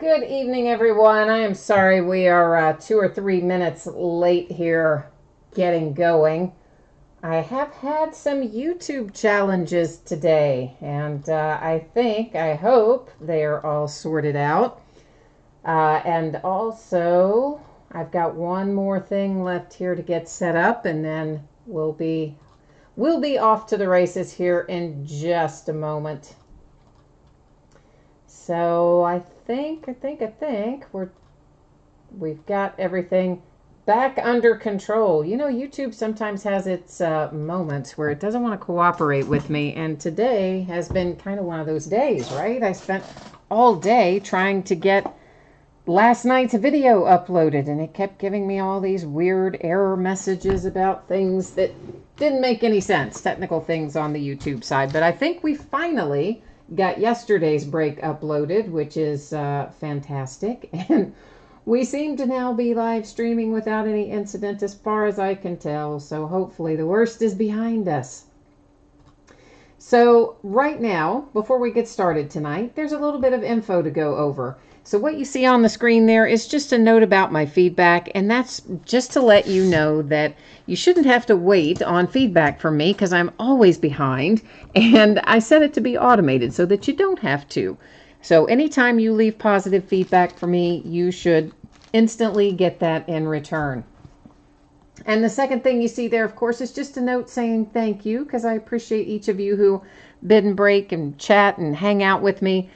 Good evening, everyone. I am sorry we are 2 or 3 minutes late here getting going. I have had some YouTube challenges today, and I hope they are all sorted out. And also, I've got one more thing left here to get set up, and then we'll be off to the races here in just a moment. So I think we've got everything back under control. You know, YouTube sometimes has its moments where it doesn't want to cooperate with me, and today has been kind of one of those days, right? I spent all day trying to get last night's video uploaded, and it kept giving me all these weird error messages about things that didn't make any sense, technical things on the YouTube side. But I think we finally got yesterday's break uploaded, which is fantastic, and we seem to now be live streaming without any incident as far as I can tell, so hopefully the worst is behind us. So right now, before we get started tonight, there's a little bit of info to go over. So what you see on the screen there is just a note about my feedback, and that's just to let you know that you shouldn't have to wait on feedback from me because I'm always behind, and I set it to be automated so that you don't have to. So anytime you leave positive feedback for me, you should instantly get that in return. And the second thing you see there, of course, is just a note saying thank you, because I appreciate each of you who bid and break and chat and hang out with me.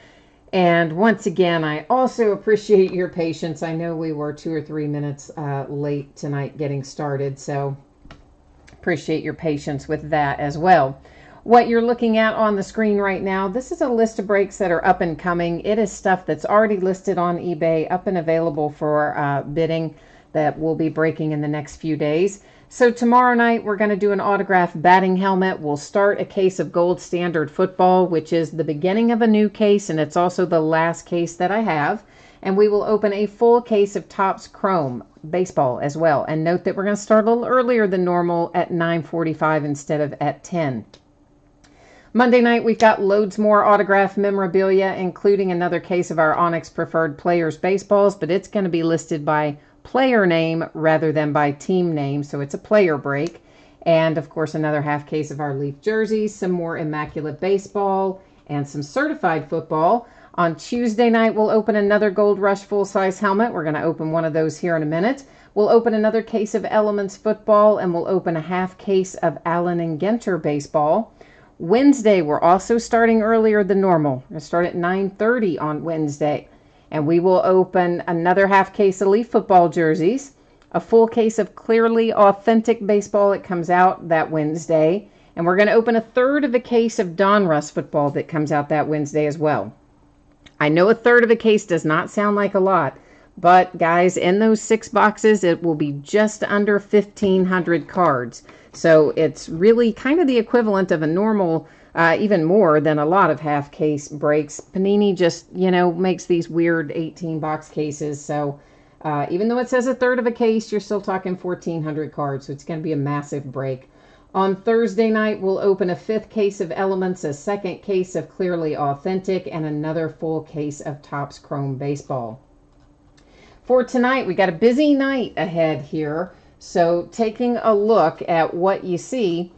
And once again, I also appreciate your patience. I know we were 2 or 3 minutes late tonight getting started, so appreciate your patience with that as well. What you're looking at on the screen right now, this is a list of breaks that are up and coming. It is stuff that's already listed on eBay, up and available for bidding, that will be breaking in the next few days. So tomorrow night, we're going to do an autographed batting helmet. We'll start a case of Gold Standard Football, which is the beginning of a new case, and it's also the last case that I have. And we will open a full case of Topps Chrome Baseball as well. And note that we're going to start a little earlier than normal at 9:45 instead of at 10. Monday night, we've got loads more autographed memorabilia, including another case of our Onyx Preferred Players baseballs, but it's going to be listed by player name rather than by team name, so it's a player break. And of course, another half case of our Leaf jerseys, some more Immaculate Baseball, and some certified football. On Tuesday night, we'll open another Gold Rush full-size helmet. We're going to open one of those here in a minute. We'll open another case of Elements football, and we'll open a half case of Allen and Ginter baseball. Wednesday, we're also starting earlier than normal. We're going to start at 9:30 on Wednesday. And we will open another half case of Leaf football jerseys, a full case of Clearly Authentic baseball that comes out that Wednesday, and we're going to open a third of a case of Donruss football that comes out that Wednesday as well. I know a third of a case does not sound like a lot, but guys, in those 6 boxes, it will be just under 1,500 cards. So it's really kind of the equivalent of a normal, even more than a lot of half case breaks. Panini just, you know, makes these weird 18-box cases. So even though it says a third of a case, you're still talking 1,400 cards. So it's going to be a massive break. On Thursday night, we'll open a 5th case of Elements, a 2nd case of Clearly Authentic, and another full case of Topps Chrome Baseball. For tonight, we got a busy night ahead here. So taking a look at what you see,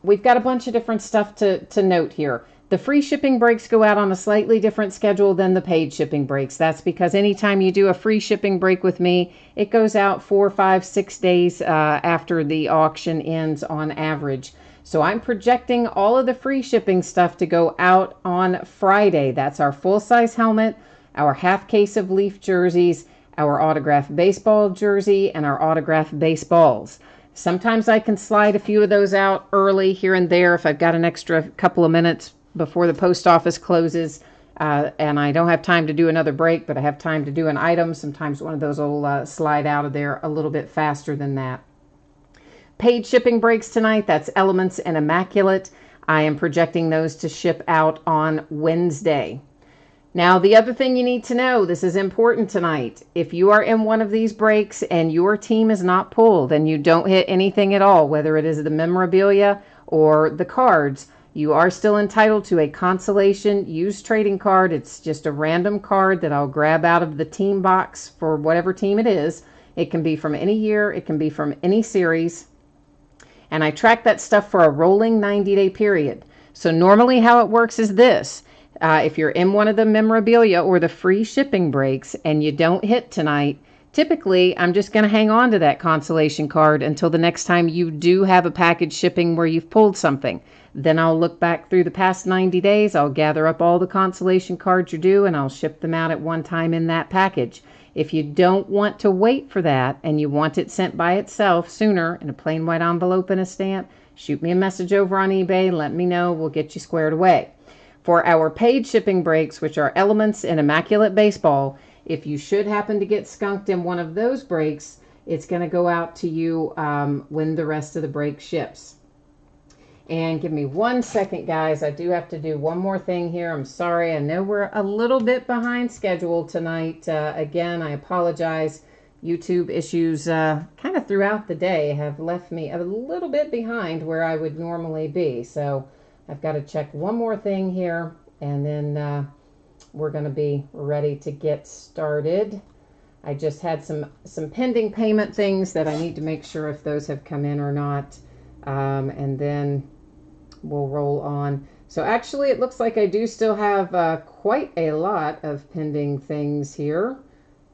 we've got a bunch of different stuff to note here. The free shipping breaks go out on a slightly different schedule than the paid shipping breaks. That's because anytime you do a free shipping break with me, it goes out 4, 5, 6 days after the auction ends on average. So I'm projecting all of the free shipping stuff to go out on Friday. That's our full-size helmet, our half case of Leaf jerseys, our autographed baseball jersey, and our autographed baseballs. Sometimes I can slide a few of those out early here and there if I've got an extra couple of minutes before the post office closes and I don't have time to do another break, but I have time to do an item. Sometimes one of those will slide out of there a little bit faster than that. Paid shipping breaks tonight, that's Elements and Immaculate. I am projecting those to ship out on Wednesday. Now, the other thing you need to know, this is important tonight. If you are in one of these breaks and your team is not pulled and you don't hit anything at all, whether it is the memorabilia or the cards, You are still entitled to a consolation used trading card. It's just a random card that I'll grab out of the team box for whatever team it is. It can be from any year. It can be from any series. And I track that stuff for a rolling 90-day period. So normally how it works is this. If you're in one of the memorabilia or the free shipping breaks and you don't hit tonight, typically I'm just going to hang on to that consolation card until the next time you do have a package shipping where you've pulled something. Then I'll look back through the past 90 days. I'll gather up all the consolation cards you're due and I'll ship them out at one time in that package. If you don't want to wait for that and you want it sent by itself sooner in a plain white envelope and a stamp, shoot me a message over on eBay. Let me know. We'll get you squared away. For our paid shipping breaks, which are Elements and Immaculate Baseball, if you should happen to get skunked in one of those breaks, it's going to go out to you when the rest of the break ships. And give me 1 second, guys. I do have to do one more thing here. I'm sorry. I know we're a little bit behind schedule tonight. Again, I apologize. YouTube issues kind of throughout the day have left me a little bit behind where I would normally be. So I've got to check one more thing here, and then we're going to be ready to get started. I just had some pending payment things that I need to make sure if those have come in or not. And then we'll roll on. So actually it looks like I do still have quite a lot of pending things here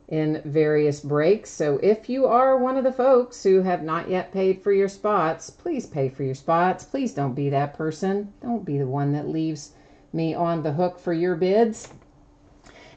in various breaks. So if you are one of the folks who have not yet paid for your spots, please pay for your spots. Please don't be that person. Don't be the one that leaves me on the hook for your bids.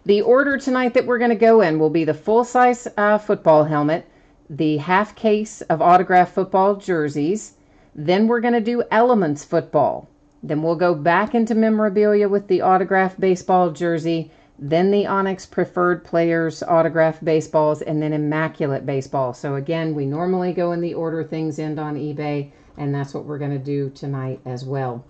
The order tonight that we're going to go in will be the full-size football helmet, the half case of autographed football jerseys. Then we're going to do Elements football. Then we'll go back into memorabilia with the autographed baseball jersey, then the Onyx Preferred Players autographed baseballs, and then Immaculate Baseball. So again, we normally go in the order things end on eBay, and that's what we're going to do tonight as well.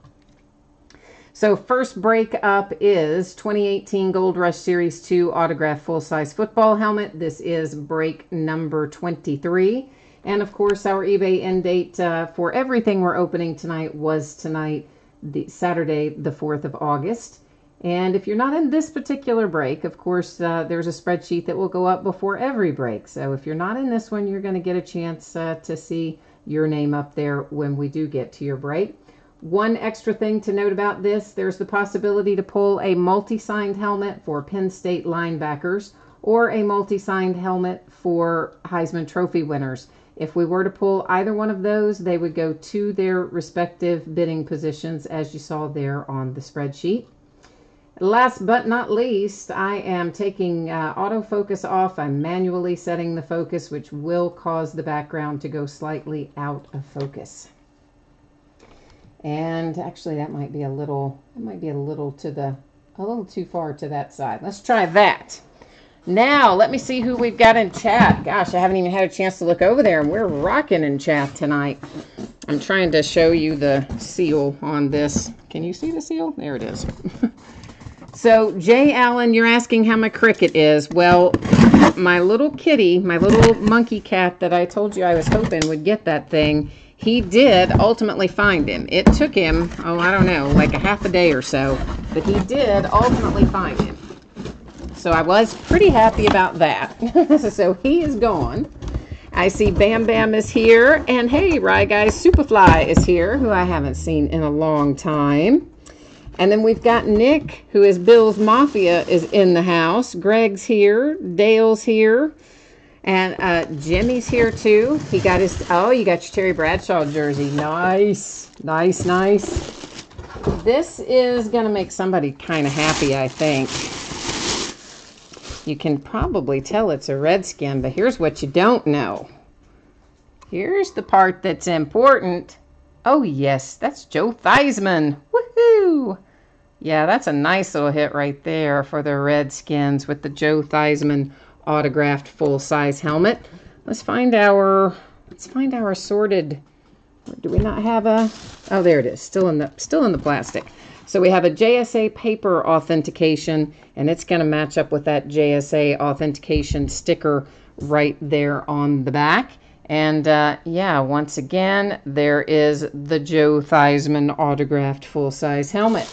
So first break up is 2018 Gold Rush Series 2 autographed full-size football helmet. This is break number 23. And of course, our eBay end date for everything we're opening tonight was tonight, the Saturday, the 4th of August. And if you're not in this particular break, of course, there's a spreadsheet that will go up before every break. So if you're not in this one, you're going to get a chance to see your name up there when we do get to your break. One extra thing to note about this, there's the possibility to pull a multi-signed helmet for Penn State linebackers or a multi-signed helmet for Heisman Trophy winners. If we were to pull either one of those, they would go to their respective bidding positions as you saw there on the spreadsheet. Last but not least, I am taking autofocus off. I'm manually setting the focus, which will cause the background to go slightly out of focus. And actually that might be a little too far to that side. Let's try that. Now, let me see who we've got in chat. Gosh, I haven't even had a chance to look over there, and we're rocking in chat tonight. I'm trying to show you the seal on this. Can you see the seal? There it is. So, Jay Allen, you're asking how my cricket is. Well, my little kitty, my little monkey cat that I told you I was hoping would get that thing, he did ultimately find him. It took him, I don't know, like a half a day or so, but he did ultimately find him. So I was pretty happy about that. So he is gone. I see Bam Bam is here. And hey, Rye Guy Superfly is here, who I haven't seen in a long time. And then we've got Nick, who is Bill's Mafia, is in the house. Greg's here. Dale's here. And Jimmy's here too. He got his, oh, you got your Terry Bradshaw jersey. Nice. Nice, nice. This is going to make somebody kind of happy, I think. You can probably tell it's a Redskin, but here's what you don't know. Here's the part that's important. Oh, yes, that's Joe Theismann. Woohoo! Yeah, that's a nice little hit right there for the Redskins with the Joe Theismann autographed full-size helmet. Let's find our assorted. Do we not have a? Oh, there it is. Still in the plastic. So we have a JSA paper authentication, and it's going to match up with that JSA authentication sticker right there on the back. And yeah, once again, there is the Joe Theismann autographed full-size helmet.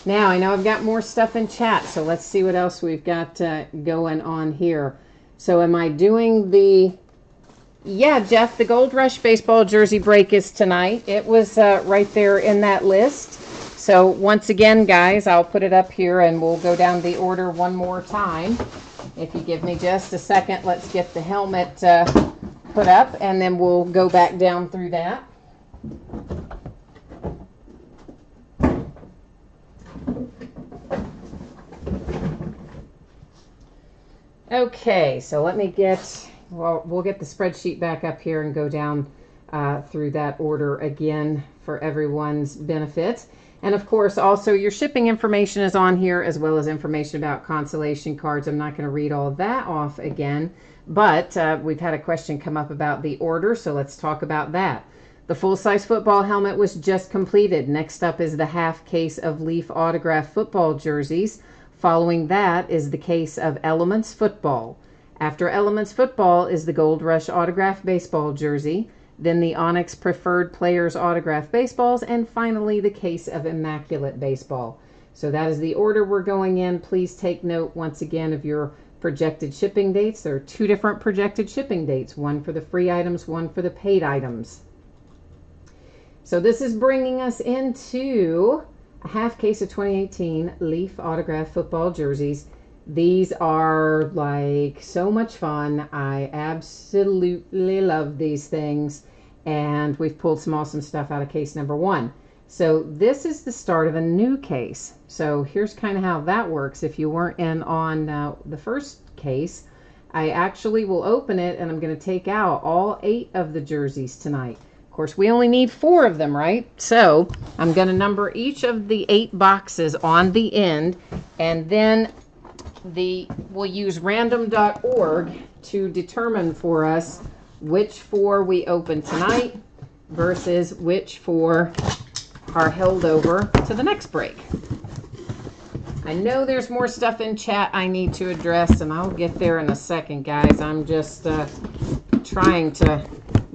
Now, I know I've got more stuff in chat, so let's see what else we've got going on here. So am I doing the... Yeah, Jeff, the Gold Rush baseball jersey break is tonight. It was right there in that list. So once again, guys, I'll put it up here and we'll go down the order one more time. If you give me just a second, let's get the helmet put up and then we'll go back down through that. Okay, so let me get... Well, we'll get the spreadsheet back up here and go down through that order again for everyone's benefit. And of course, also your shipping information is on here as well as information about consolation cards. I'm not going to read all that off again, but we've had a question come up about the order, so let's talk about that. The full-size football helmet was just completed. Next up is the half case of Leaf autograph football jerseys. Following that is the case of Elements football. After Elements football is the Gold Rush autograph baseball jersey, then the Onyx Preferred Players autograph baseballs, and finally the case of Immaculate baseball. So that is the order we're going in. Please take note once again of your projected shipping dates. There are two different projected shipping dates, one for the free items, one for the paid items. So this is bringing us into a half case of 2018 Leaf autograph football jerseys. These are like so much fun. I absolutely love these things. And we've pulled some awesome stuff out of case number one. So this is the start of a new case. So here's kind of how that works. If you weren't in on the first case, I actually will open it and I'm going to take out all 8 of the jerseys tonight. Of course, we only need 4 of them, right? So I'm going to number each of the 8 boxes on the end, and then we'll use random.org to determine for us which 4 we open tonight versus which 4 are held over to the next break. I know there's more stuff in chat I need to address, and I'll get there in a second, guys. I'm just trying to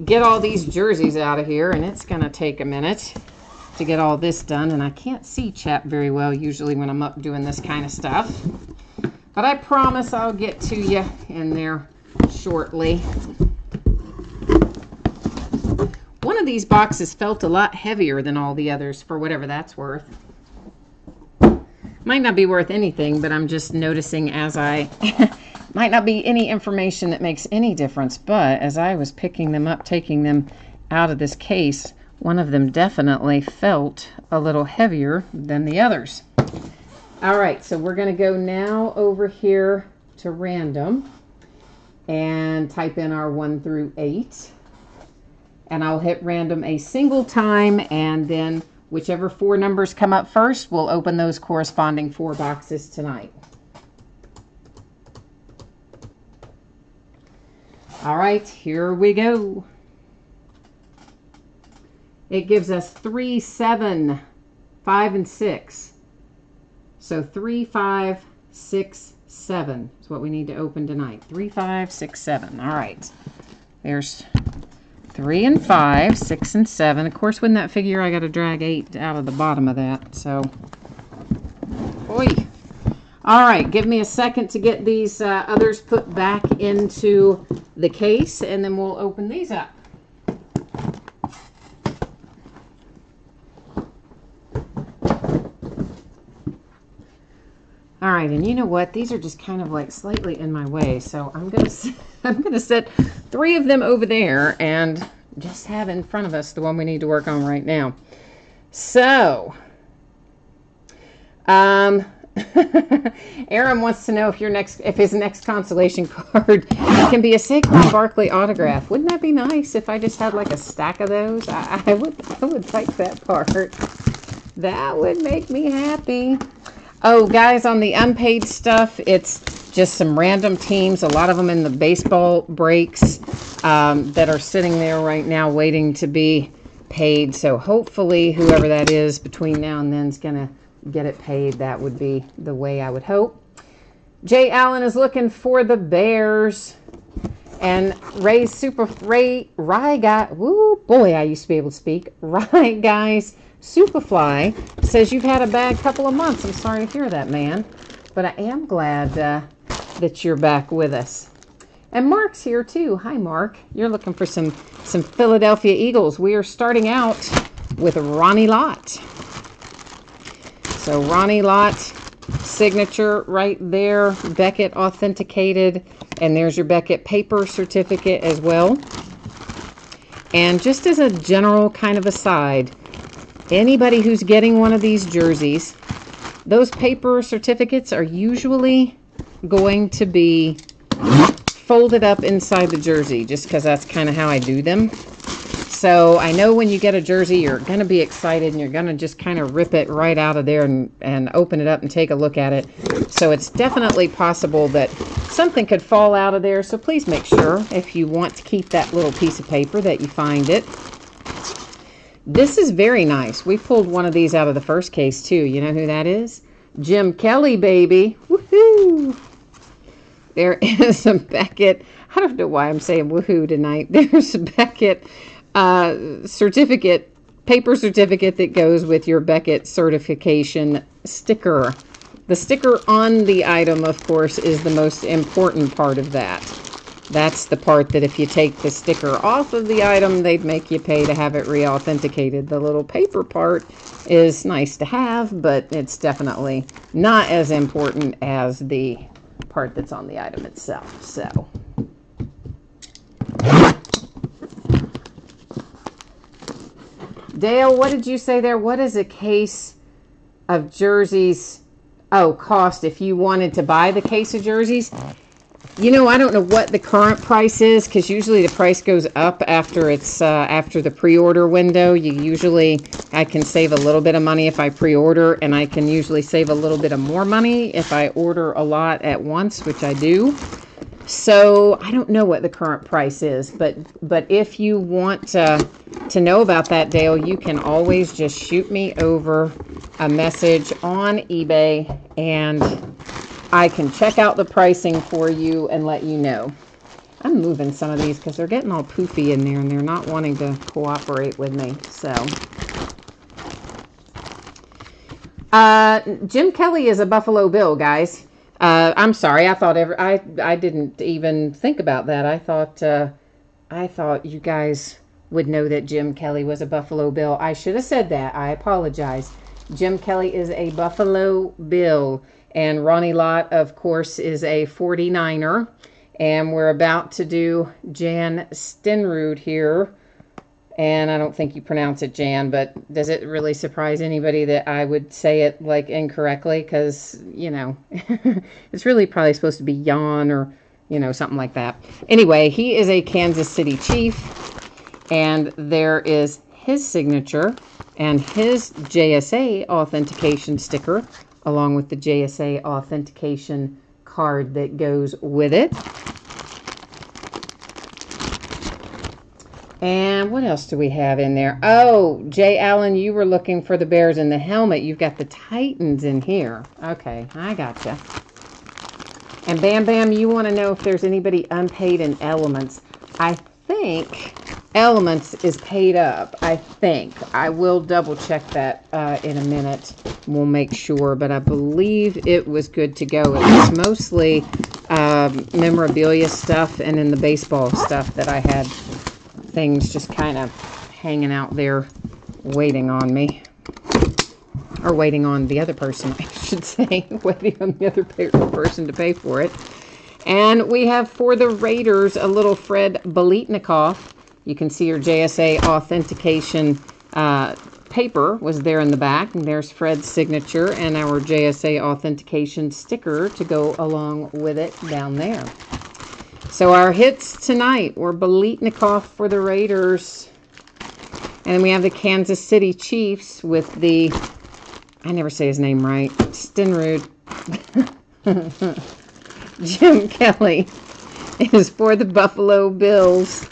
get all these jerseys out of here, and it's going to take a minute to get all this done, and I can't see chat very well usually when I'm up doing this kind of stuff. But I promise I'll get to you in there shortly. One of these boxes felt a lot heavier than all the others, for whatever that's worth. Might not be worth anything, but I'm just noticing as I... might not be any information that makes any difference, but as I was picking them up, taking them out of this case, one of them definitely felt a little heavier than the others. All right, so we're going to go now over here to random and type in our 1 through 8. And I'll hit random a single time, and then whichever 4 numbers come up first, we'll open those corresponding 4 boxes tonight. All right, here we go. It gives us 3, 7, 5, and 6. So 3, 5, 6, 7 is what we need to open tonight. 3, 5, 6, 7. All right. There's 3 and 5, 6 and 7. Of course, wouldn't that figure I got to drag 8 out of the bottom of that? So, oi. All right. Give me a second to get these others put back into the case, and then we'll open these up. All right, and you know what? These are just kind of like slightly in my way, so I'm gonna set 3 of them over there and just have in front of us the one we need to work on right now. So, Aaron wants to know if his next consolation card can be a Saquon Barkley autograph. Wouldn't that be nice if I just had like a stack of those? I would like that part. That would make me happy. Oh, guys, on the unpaid stuff, it's just some random teams, a lot of them in the baseball breaks that are sitting there right now waiting to be paid. So hopefully whoever that is between now and then is going to get it paid. That would be the way I would hope. Jay Allen is looking for the Bears. And Rye Guy, woo boy, I used to be able to speak. Rye Guys Superfly says you've had a bad couple of months. I'm sorry to hear that, man, but I am glad that you're back with us. And Mark's here too. Hi, Mark. You're looking for some Philadelphia Eagles. We are starting out with Ronnie Lott. So Ronnie Lott signature right there, Beckett authenticated, and there's your Beckett paper certificate as well. And just as a general kind of aside, anybody who's getting one of these jerseys, those paper certificates are usually going to be folded up inside the jersey, just because that's kind of how I do them. So I know when you get a jersey, you're going to be excited and you're going to just kind of rip it right out of there and open it up and take a look at it. So it's definitely possible that something could fall out of there. So please make sure, if you want to keep that little piece of paper, that you find it. This is very nice. We pulled one of these out of the first case too. You know who that is? Jim Kelly, baby. Woohoo! There is a Beckett. I don't know why I'm saying woohoo tonight. There's a Beckett certificate, paper certificate that goes with your Beckett certification sticker. The sticker on the item, of course, is the most important part of that. That's the part that if you take the sticker off of the item, they'd make you pay to have it re-authenticated. The little paper part is nice to have, but it's definitely not as important as the part that's on the item itself. So Dale, what did you say there? What is a case of jerseys cost if you wanted to buy the case of jerseys? You know, I don't know what the current price is, because usually the price goes up after it's after the pre-order window. I can save a little bit of money if I pre-order, and I can usually save a little bit of more money if I order a lot at once, which I do. So I don't know what the current price is, but if you want to know about that, Dale, you can always just shoot me over a message on eBay, and I can check out the pricing for you and let you know. I'm moving some of these because they're getting all poofy in there and they're not wanting to cooperate with me. So, Jim Kelly is a Buffalo Bill, guys. I'm sorry. I thought I didn't even think about that. I thought you guys would know that Jim Kelly was a Buffalo Bill. I should have said that. I apologize. Jim Kelly is a Buffalo Bill. And Ronnie Lott, of course, is a 49er. And we're about to do Jan Stenrud here. And I don't think you pronounce it Jan, but does it really surprise anybody that I would say it like incorrectly? Because, you know, it's really probably supposed to be Jan or, you know, something like that. Anyway, he is a Kansas City Chief. And there is his signature and his JSA authentication sticker, along with the JSA authentication card that goes with it. And what else do we have in there? Oh, Jay Allen, you were looking for the Bears in the helmet. You've got the Titans in here. Okay, I gotcha. And Bam Bam, you want to know if there's anybody unpaid in Elements. I think Elements is paid up. I think. I will double check that in a minute. We'll make sure, but I believe it was good to go. It was mostly memorabilia stuff and in the baseball stuff that I had things just kind of hanging out there waiting on me. Or waiting on the other person, I should say. Waiting on the other person to pay for it. And we have for the Raiders a little Fred Biletnikoff. You can see your JSA authentication paper was there in the back. And there's Fred's signature and our JSA authentication sticker to go along with it down there. So our hits tonight were Biletnikoff for the Raiders. And we have the Kansas City Chiefs with the, I never say his name right, Stenrud. Jim Kelly is for the Buffalo Bills.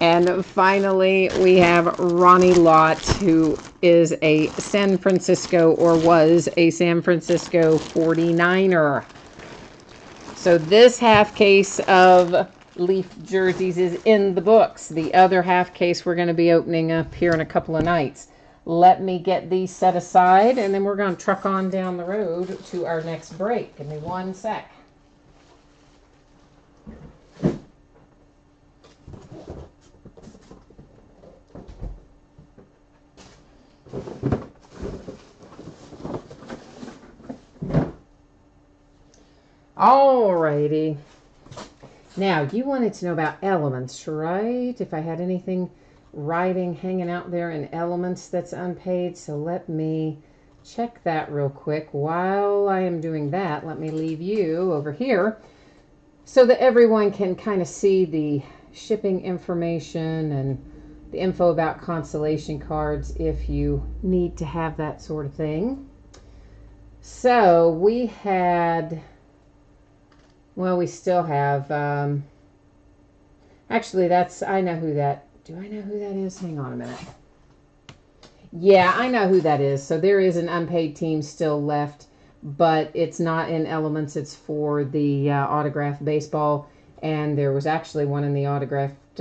And finally, we have Ronnie Lott, who is a San Francisco, or was a San Francisco 49er. So this half case of Leaf jerseys is in the books. The other half case we're going to be opening up here in a couple of nights. Let me get these set aside, and then we're going to truck on down the road to our next break. Give me one sec. Alrighty. Now, you wanted to know about elements, right? If I had anything writing hanging out there in elements that's unpaid. So let me check that real quick. While I am doing that, let me leave you over here so that everyone can kind of see the shipping information and the info about consolation cards if you need to have that sort of thing. So we had, well, we still have, actually I know who that, do I know who that is? Hang on a minute. Yeah, I know who that is. So there is an unpaid team still left, but it's not in elements. It's for the autographed baseball, and there was actually one in the autographed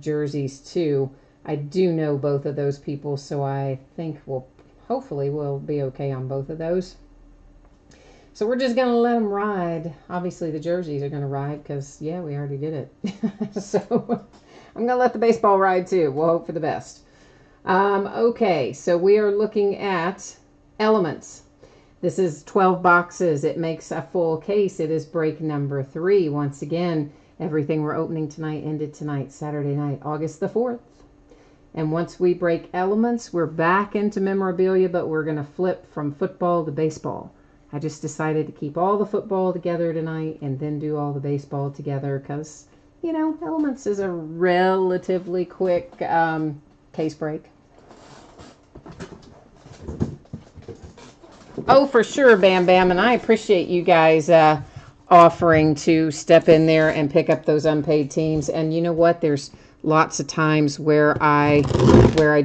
jerseys too. I do know both of those people, so I think hopefully we'll be okay on both of those. So we're just going to let them ride. Obviously, the jerseys are going to ride because, yeah, we already did it. So I'm going to let the baseball ride too. We'll hope for the best. Okay, so we are looking at elements. This is 12 boxes. It makes a full case. It is break number 3. Once again, everything we're opening tonight ended tonight, Saturday night, August the 4th. And once we break elements, we're back into memorabilia, but we're going to flip from football to baseball. I just decided to keep all the football together tonight and then do all the baseball together because, you know, elements is a relatively quick case break. Oh, for sure, Bam Bam, and I appreciate you guys offering to step in there and pick up those unpaid teams. And you know what? There's lots of times where I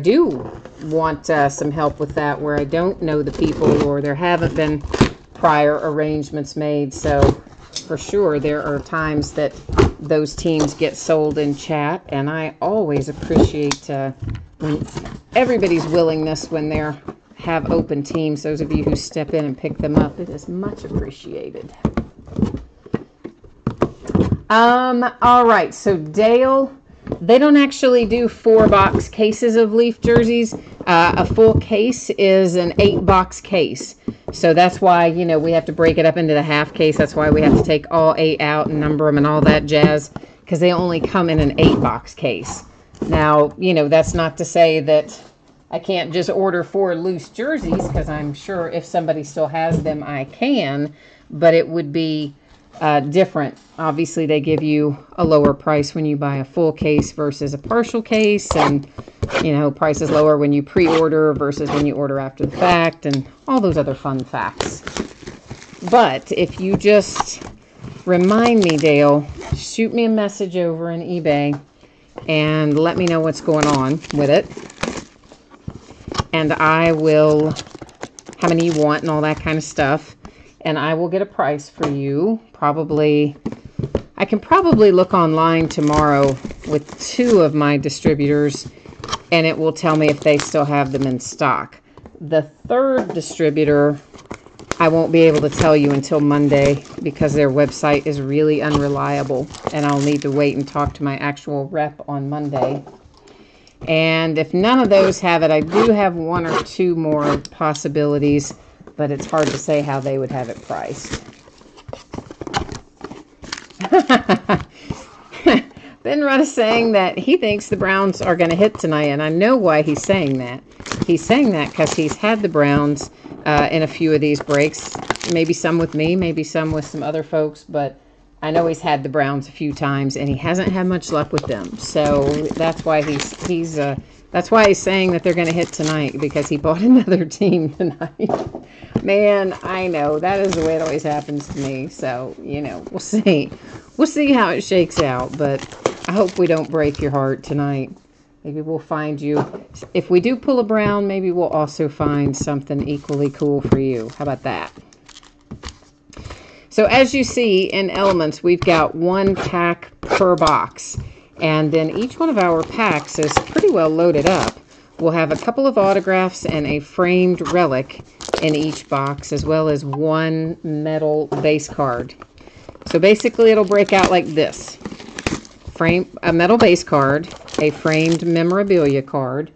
do want some help with that, where I don't know the people or there haven't been prior arrangements made. So for sure there are times that those teams get sold in chat, and I always appreciate everybody's willingness when they have open teams. Those of you who step in and pick them up, it is much appreciated. All right, so Dale, they don't actually do 4-box cases of Leaf jerseys. A full case is an 8-box case. So that's why, you know, we have to break it up into the half case. That's why we have to take all 8 out and number them and all that jazz, because they only come in an 8-box case. Now, you know, that's not to say that I can't just order 4 loose jerseys, because I'm sure if somebody still has them, I can, but it would be different. Obviously, they give you a lower price when you buy a full case versus a partial case, and you know, price is lower when you pre-order versus when you order after the fact, and all those other fun facts. But if you just remind me, Dale, shoot me a message over in eBay and let me know what's going on with it, and I will, how many you want and all that kind of stuff, and I will get a price for you. I can probably look online tomorrow with 2 of my distributors, and it will tell me if they still have them in stock. The 3rd distributor, I won't be able to tell you until Monday because their website is really unreliable, and I'll need to wait and talk to my actual rep on Monday. And if none of those have it, I do have 1 or 2 more possibilities, but it's hard to say how they would have it priced. Ben Rudd is saying that he thinks the Browns are going to hit tonight, and I know why he's saying that. He's saying that because he's had the Browns in a few of these breaks, maybe some with me, maybe some with some other folks, but I know he's had the Browns a few times, and he hasn't had much luck with them. So that's why that's why he's saying that they're going to hit tonight, because he bought another team tonight. Man, I know. That is the way it always happens to me. So, you know, we'll see. We'll see how it shakes out, but I hope we don't break your heart tonight. Maybe we'll find you. If we do pull a Brown, maybe we'll also find something equally cool for you. How about that? So as you see in Elements, we've got 1 pack per box. And then each one of our packs is pretty well loaded up. We'll have a couple of autographs and a framed relic in each box, as well as 1 metal base card. So basically it'll break out like this. A metal base card, a framed memorabilia card,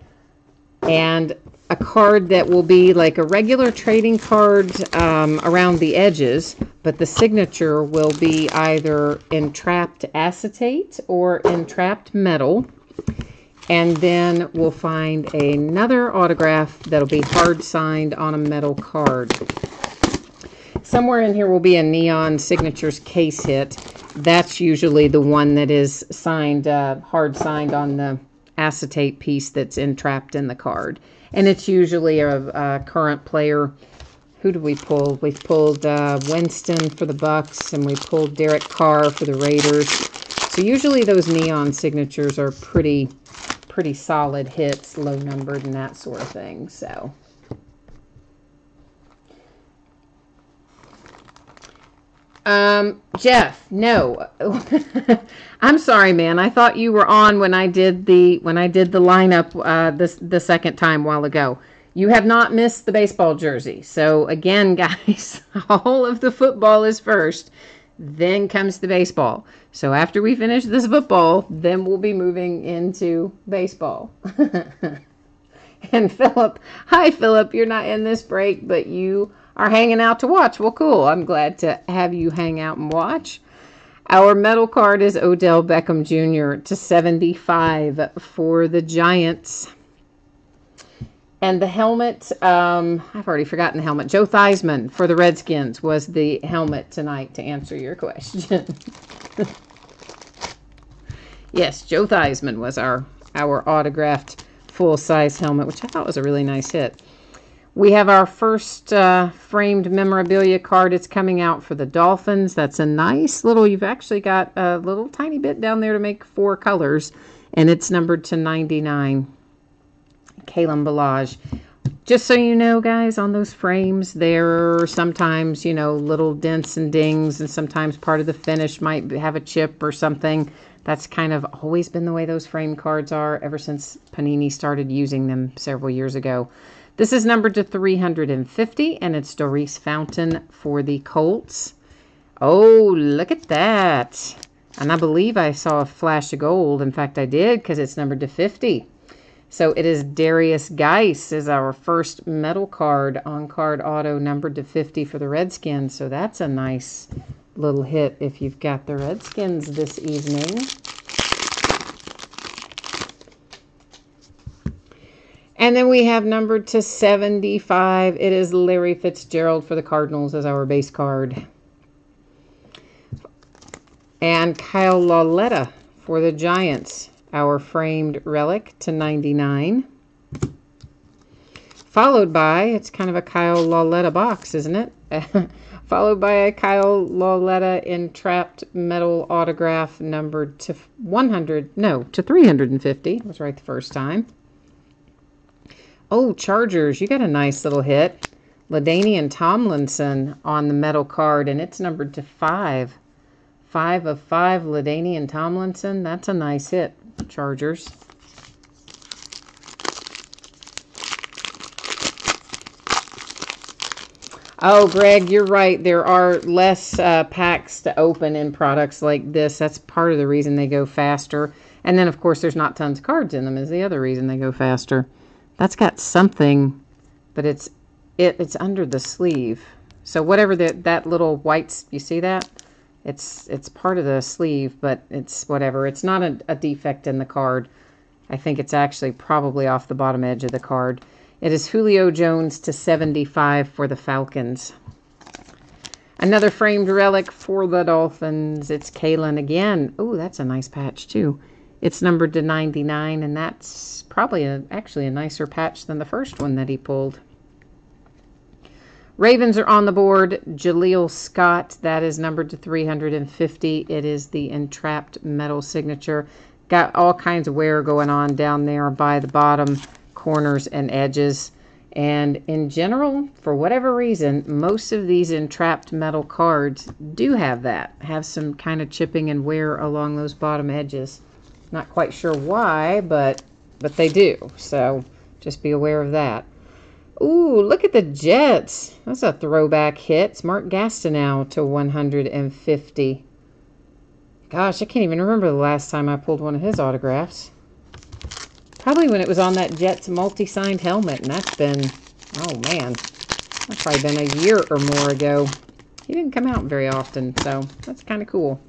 and a card that will be like a regular trading card around the edges, but the signature will be either entrapped acetate or entrapped metal. And then we'll find another autograph that'll be hard signed on a metal card. Somewhere in here will be a Neon Signatures case hit. That's usually the one that is signed, hard signed on the acetate piece that's entrapped in the card. And it's usually a current player. Who did we pull? We pulled Winston for the Bucks, and we pulled Derek Carr for the Raiders. So usually those Neon Signatures are pretty solid hits, low numbered and that sort of thing. So Jeff, no. I'm sorry, man. I thought you were on when I did the lineup the second time a while ago. You have not missed the baseball jersey. So again, guys, all of the football is first, then comes the baseball. So after we finish this football, then we'll be moving into baseball. And Philip, hi Philip, you're not in this break, but you are hanging out to watch. Well, cool. I'm glad to have you hang out and watch. Our metal card is Odell Beckham Jr. /75 for the Giants. And the helmet, I've already forgotten the helmet. Joe Theismann for the Redskins was the helmet tonight, to answer your question. Yes, Joe Theismann was our autographed full-size helmet, which I thought was a really nice hit. We have our first framed memorabilia card. It's coming out for the Dolphins. That's a nice little, you've actually got a little tiny bit down there to make 4 colors, and it's numbered /99. Kalen Ballage. Just so you know, guys, on those frames, there are sometimes, little dents and dings, and sometimes part of the finish might have a chip or something. That's kind of always been the way those frame cards are ever since Panini started using them several years ago. This is numbered /350, and it's Doris Fountain for the Colts. Oh, look at that. And I believe I saw a flash of gold. In fact, I did, because it's numbered /50. So it is Darius Geis is our first metal card on card auto, numbered /50 for the Redskins. So that's a nice little hit if you've got the Redskins this evening. And then we have numbered /75. It is Larry Fitzgerald for the Cardinals as our base card. And Kyle Lauletta for the Giants, our framed relic /99. Followed by, it's kind of a Kyle Lauletta box, isn't it? Followed by a Kyle Lauletta entrapped metal autograph numbered /350. I was right the first time. Oh, Chargers, you got a nice little hit. LaDainian Tomlinson on the metal card, and it's numbered /5. 5 of 5, LaDainian Tomlinson. That's a nice hit, Chargers. Oh, Greg, you're right. There are less packs to open in products like this. That's part of the reason they go faster. And then, of course, there's not tons of cards in them is the other reason they go faster. That's got something, but it's under the sleeve. So whatever that little white, you see that? It's part of the sleeve, but it's whatever. It's not a defect in the card. I think it's actually probably off the bottom edge of the card. It is Julio Jones /75 for the Falcons. Another framed relic for the Dolphins. It's Kalen again. Oh, that's a nice patch too. It's numbered /99, and that's probably actually a nicer patch than the first one that he pulled. Ravens are on the board. Jaleel Scott, that is numbered /350. It is the entrapped metal signature. Got all kinds of wear going on down there by the bottom corners and edges. And in general, for whatever reason, most of these entrapped metal cards do have that. Have some kind of chipping and wear along those bottom edges. Not quite sure why, but they do. So just be aware of that. Ooh, look at the Jets. That's a throwback hit. It's Mark Gastineau to 150. Gosh, I can't even remember the last time I pulled one of his autographs. Probably when it was on that Jets multi-signed helmet, and that's been, oh man, that's probably been a year or more ago. He didn't come out very often, so that's kind of cool.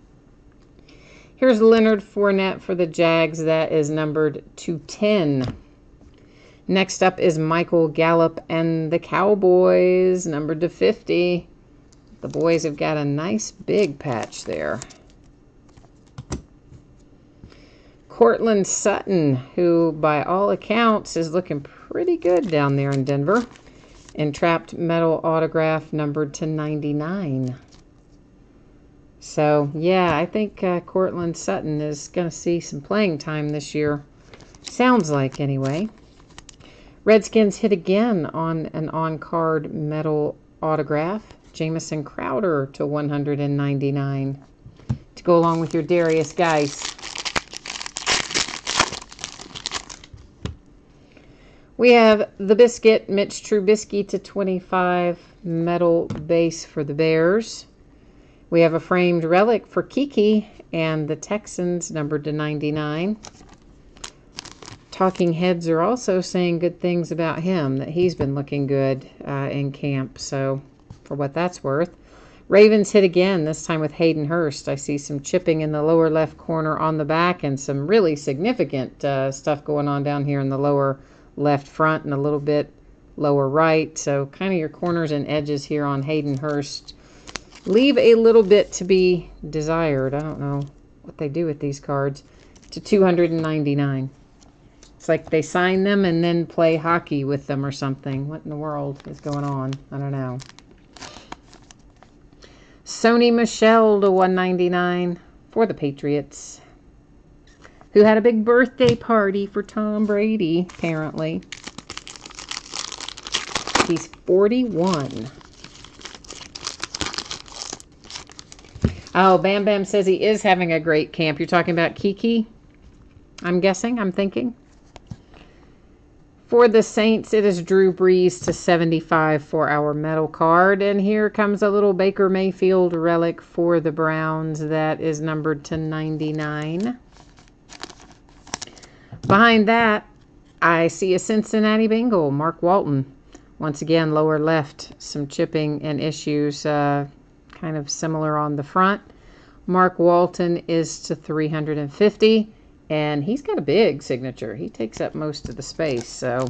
Here's Leonard Fournette for the Jags. That is numbered to 10. Next up is Michael Gallup and the Cowboys, numbered to 50. The boys have got a nice big patch there. Cortland Sutton, who by all accounts is looking pretty good down there in Denver. Entrapped metal autograph numbered to 99. So, yeah, I think Cortland Sutton is going to see some playing time this year. Sounds like, anyway. Redskins hit again on an on-card metal autograph. Jamison Crowder to 199. To go along with your Darius Geis. We have the Biscuit, Mitch Trubisky to 25, metal base for the Bears. We have a framed relic for Kiki and the Texans, numbered to 99. Talking heads are also saying good things about him, that he's been looking good in camp, so for what that's worth. Ravens hit again, this time with Hayden Hurst. I see some chipping in the lower left corner on the back and some really significant stuff going on down here in the lower left front and a little bit lower right. So kind of your corners and edges here on Hayden Hurst leave a little bit to be desired. I don't know what they do with these cards. To 299. It's like they sign them and then play hockey with them or something. What in the world is going on? I don't know. Sony Michel to 199 for the Patriots, who had a big birthday party for Tom Brady, apparently. He's 41. Oh, Bam Bam says he is having a great camp. You're talking about Kiki? I'm guessing, I'm thinking. For the Saints, it is Drew Brees to 75 for our metal card. And here comes a little Baker Mayfield relic for the Browns. That is numbered to 99. Behind that, I see a Cincinnati Bengal, Mark Walton. Once again, lower left, some chipping and issues, kind of similar on the front. Mark Walton is to 350. And he's got a big signature. He takes up most of the space, so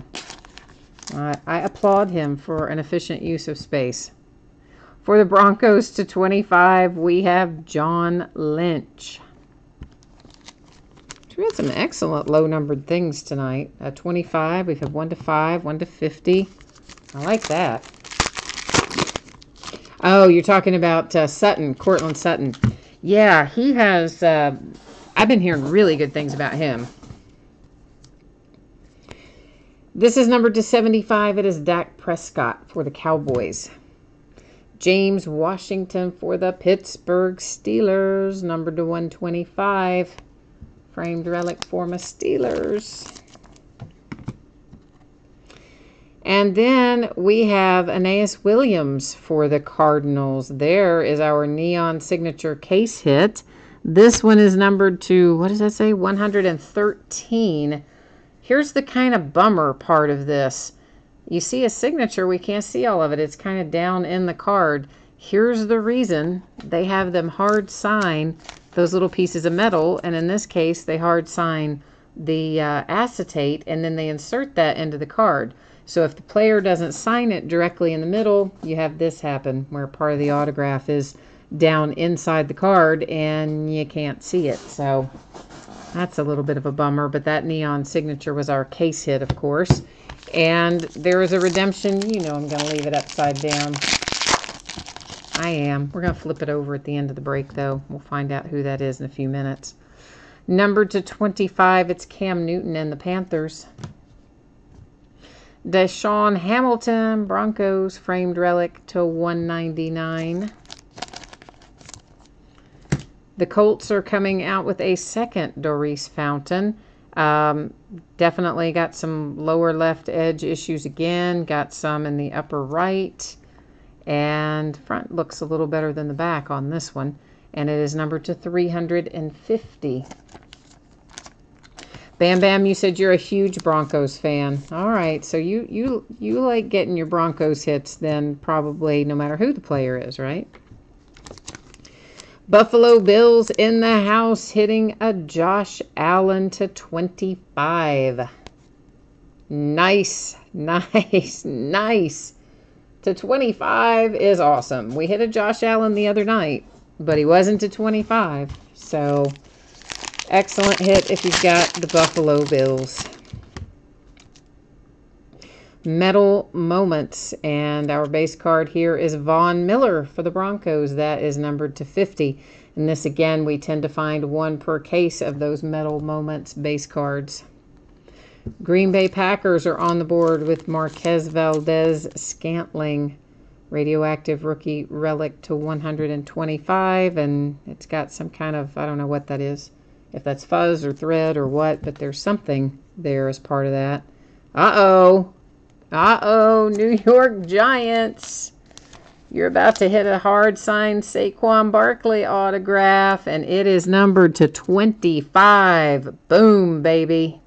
I applaud him for an efficient use of space. For the Broncos to 25, we have John Lynch. We had some excellent low-numbered things tonight. 25, we have 1 to 5, 1 to 50. I like that. Oh, you're talking about Sutton, Cortland Sutton. Yeah, he has... I've been hearing really good things about him. This is numbered to 75. It is Dak Prescott for the Cowboys. James Washington for the Pittsburgh Steelers, numbered to 125. Framed relic for my Steelers. And then we have Aeneas Williams for the Cardinals. There is our neon signature case hit. This one is numbered to, what does that say? 113. Here's the kind of bummer part of this. You see a signature, we can't see all of it. It's kind of down in the card. Here's the reason. They have them hard sign those little pieces of metal, and in this case, they hard sign the acetate, and then they insert that into the card. So if the player doesn't sign it directly in the middle, you have this happen, where part of the autograph is down inside the card and you can't see it. So that's a little bit of a bummer, but that neon signature was our case hit, of course. And there is a redemption. You know I'm going to leave it upside down. I am. We're going to flip it over at the end of the break, though. We'll find out who that is in a few minutes. Numbered to 25, it's Cam Newton and the Panthers. Deshaun Hamilton, Broncos, framed relic to 199. The Colts are coming out with a second Doris Fountain. Definitely got some lower left edge issues again. Got some in the upper right. And front looks a little better than the back on this one. And it is numbered to 350. Bam Bam, you said you're a huge Broncos fan. All right, so you like getting your Broncos hits then probably no matter who the player is, right? Buffalo Bills in the house hitting a Josh Allen to 25. Nice, nice, nice. To 25 is awesome. We hit a Josh Allen the other night, but he wasn't to 25. So, excellent hit if you've got the Buffalo Bills. Metal Moments, and our base card here is Von Miller for the Broncos. That is numbered to 50. And this again, we tend to find one per case of those Metal Moments base cards. Green Bay Packers are on the board with Marquez Valdez-Scantling, radioactive rookie relic to 125, and it's got some kind of, I don't know what that is, if that's fuzz or thread or what, but there's something there as part of that. Uh-oh, New York Giants. You're about to hit a hard-signed Saquon Barkley autograph, and it is numbered to 25. Boom, baby.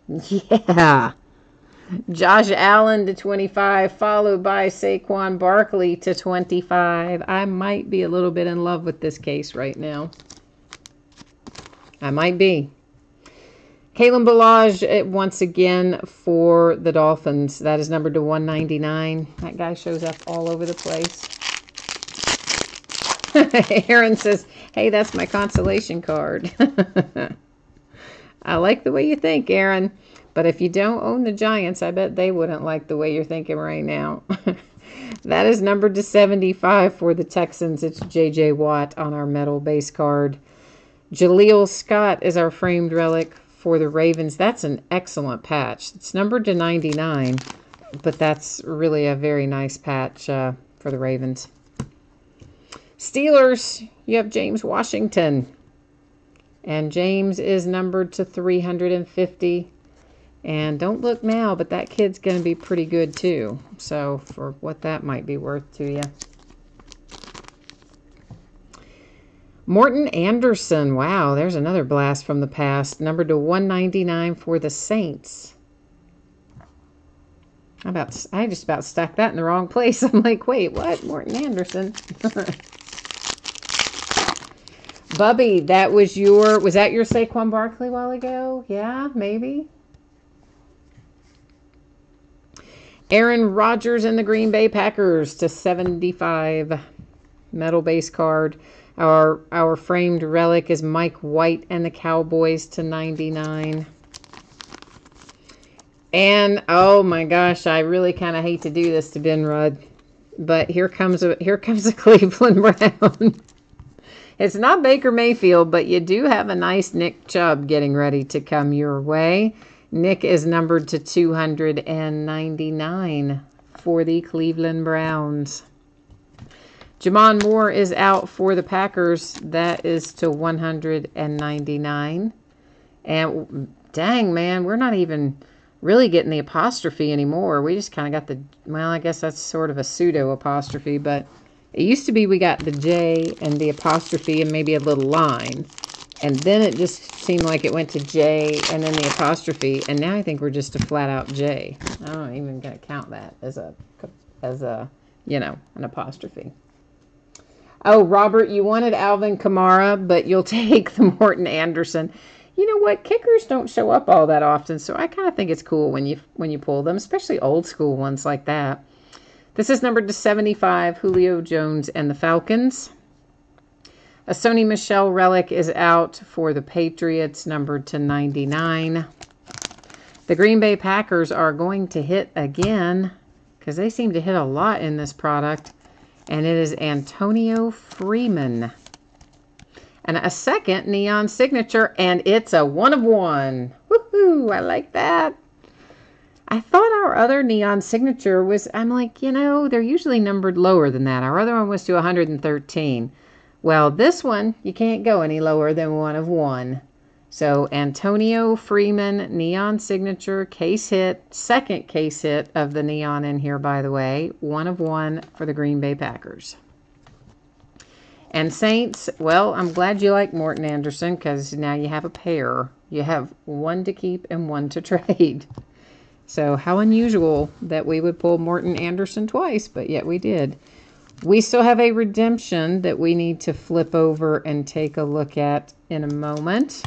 Yeah. Josh Allen to 25, followed by Saquon Barkley to 25. I might be a little bit in love with this case right now. I might be. Kalen Ballage, once again, for the Dolphins. That is numbered to 199. That guy shows up all over the place. Aaron says, hey, that's my consolation card. I like the way you think, Aaron. But if you don't own the Giants, I bet they wouldn't like the way you're thinking right now. That is numbered to 75 for the Texans. It's J.J. Watt on our metal base card. Jaleel Scott is our framed relic for the Ravens. That's an excellent patch. It's numbered to 99, but that's really a very nice patch for the Ravens. Steelers, you have James Washington. And James is numbered to 350. And don't look now, but that kid's going to be pretty good too. So for what that might be worth to you. Morton Anderson. Wow, there's another blast from the past. Numbered to 199 for the Saints. I just about stuck that in the wrong place. I'm like, wait, what? Morton Anderson. Bubby, was that your Saquon Barkley a while ago? Yeah, maybe. Aaron Rodgers and the Green Bay Packers to 75. Metal base card. Our framed relic is Mike White and the Cowboys to 99. And oh my gosh, I really kind of hate to do this to Ben Rudd, but here comes a Cleveland Brown. It's not Baker Mayfield, but you do have a nice Nick Chubb getting ready to come your way. Nick is numbered to 299 for the Cleveland Browns. Jamon Moore is out for the Packers. That is to 199. And dang, man, we're not even really getting the apostrophe anymore. We just kind of got I guess that's sort of a pseudo apostrophe, but it used to be we got the J and the apostrophe and maybe a little line. And then it just seemed like it went to J and then the apostrophe. And now I think we're just a flat out J. I don't even going to count that as an apostrophe. Oh, Robert, you wanted Alvin Kamara, but you'll take the Morton Anderson. You know what? Kickers don't show up all that often, so I kind of think it's cool when you pull them, especially old school ones like that. This is numbered to 75, Julio Jones and the Falcons. A Sony Michel relic is out for the Patriots, numbered to 99. The Green Bay Packers are going to hit again, because they seem to hit a lot in this product, and it is Antonio Freeman. And a second neon signature, and it's a 1 of 1. Woohoo! I like that. I thought our other neon signature was, I'm like, you know, they're usually numbered lower than that. Our other one was to 113. Well, this one, you can't go any lower than 1 of 1. So Antonio Freeman, neon signature, case hit, second case hit of the neon in here, by the way. 1 of 1 for the Green Bay Packers. And Saints, well, I'm glad you like Morton Anderson because now you have a pair. You have 1 to keep and 1 to trade. So how unusual that we would pull Morton Anderson twice, but yet we did. We still have a redemption that we need to flip over and take a look at in a moment.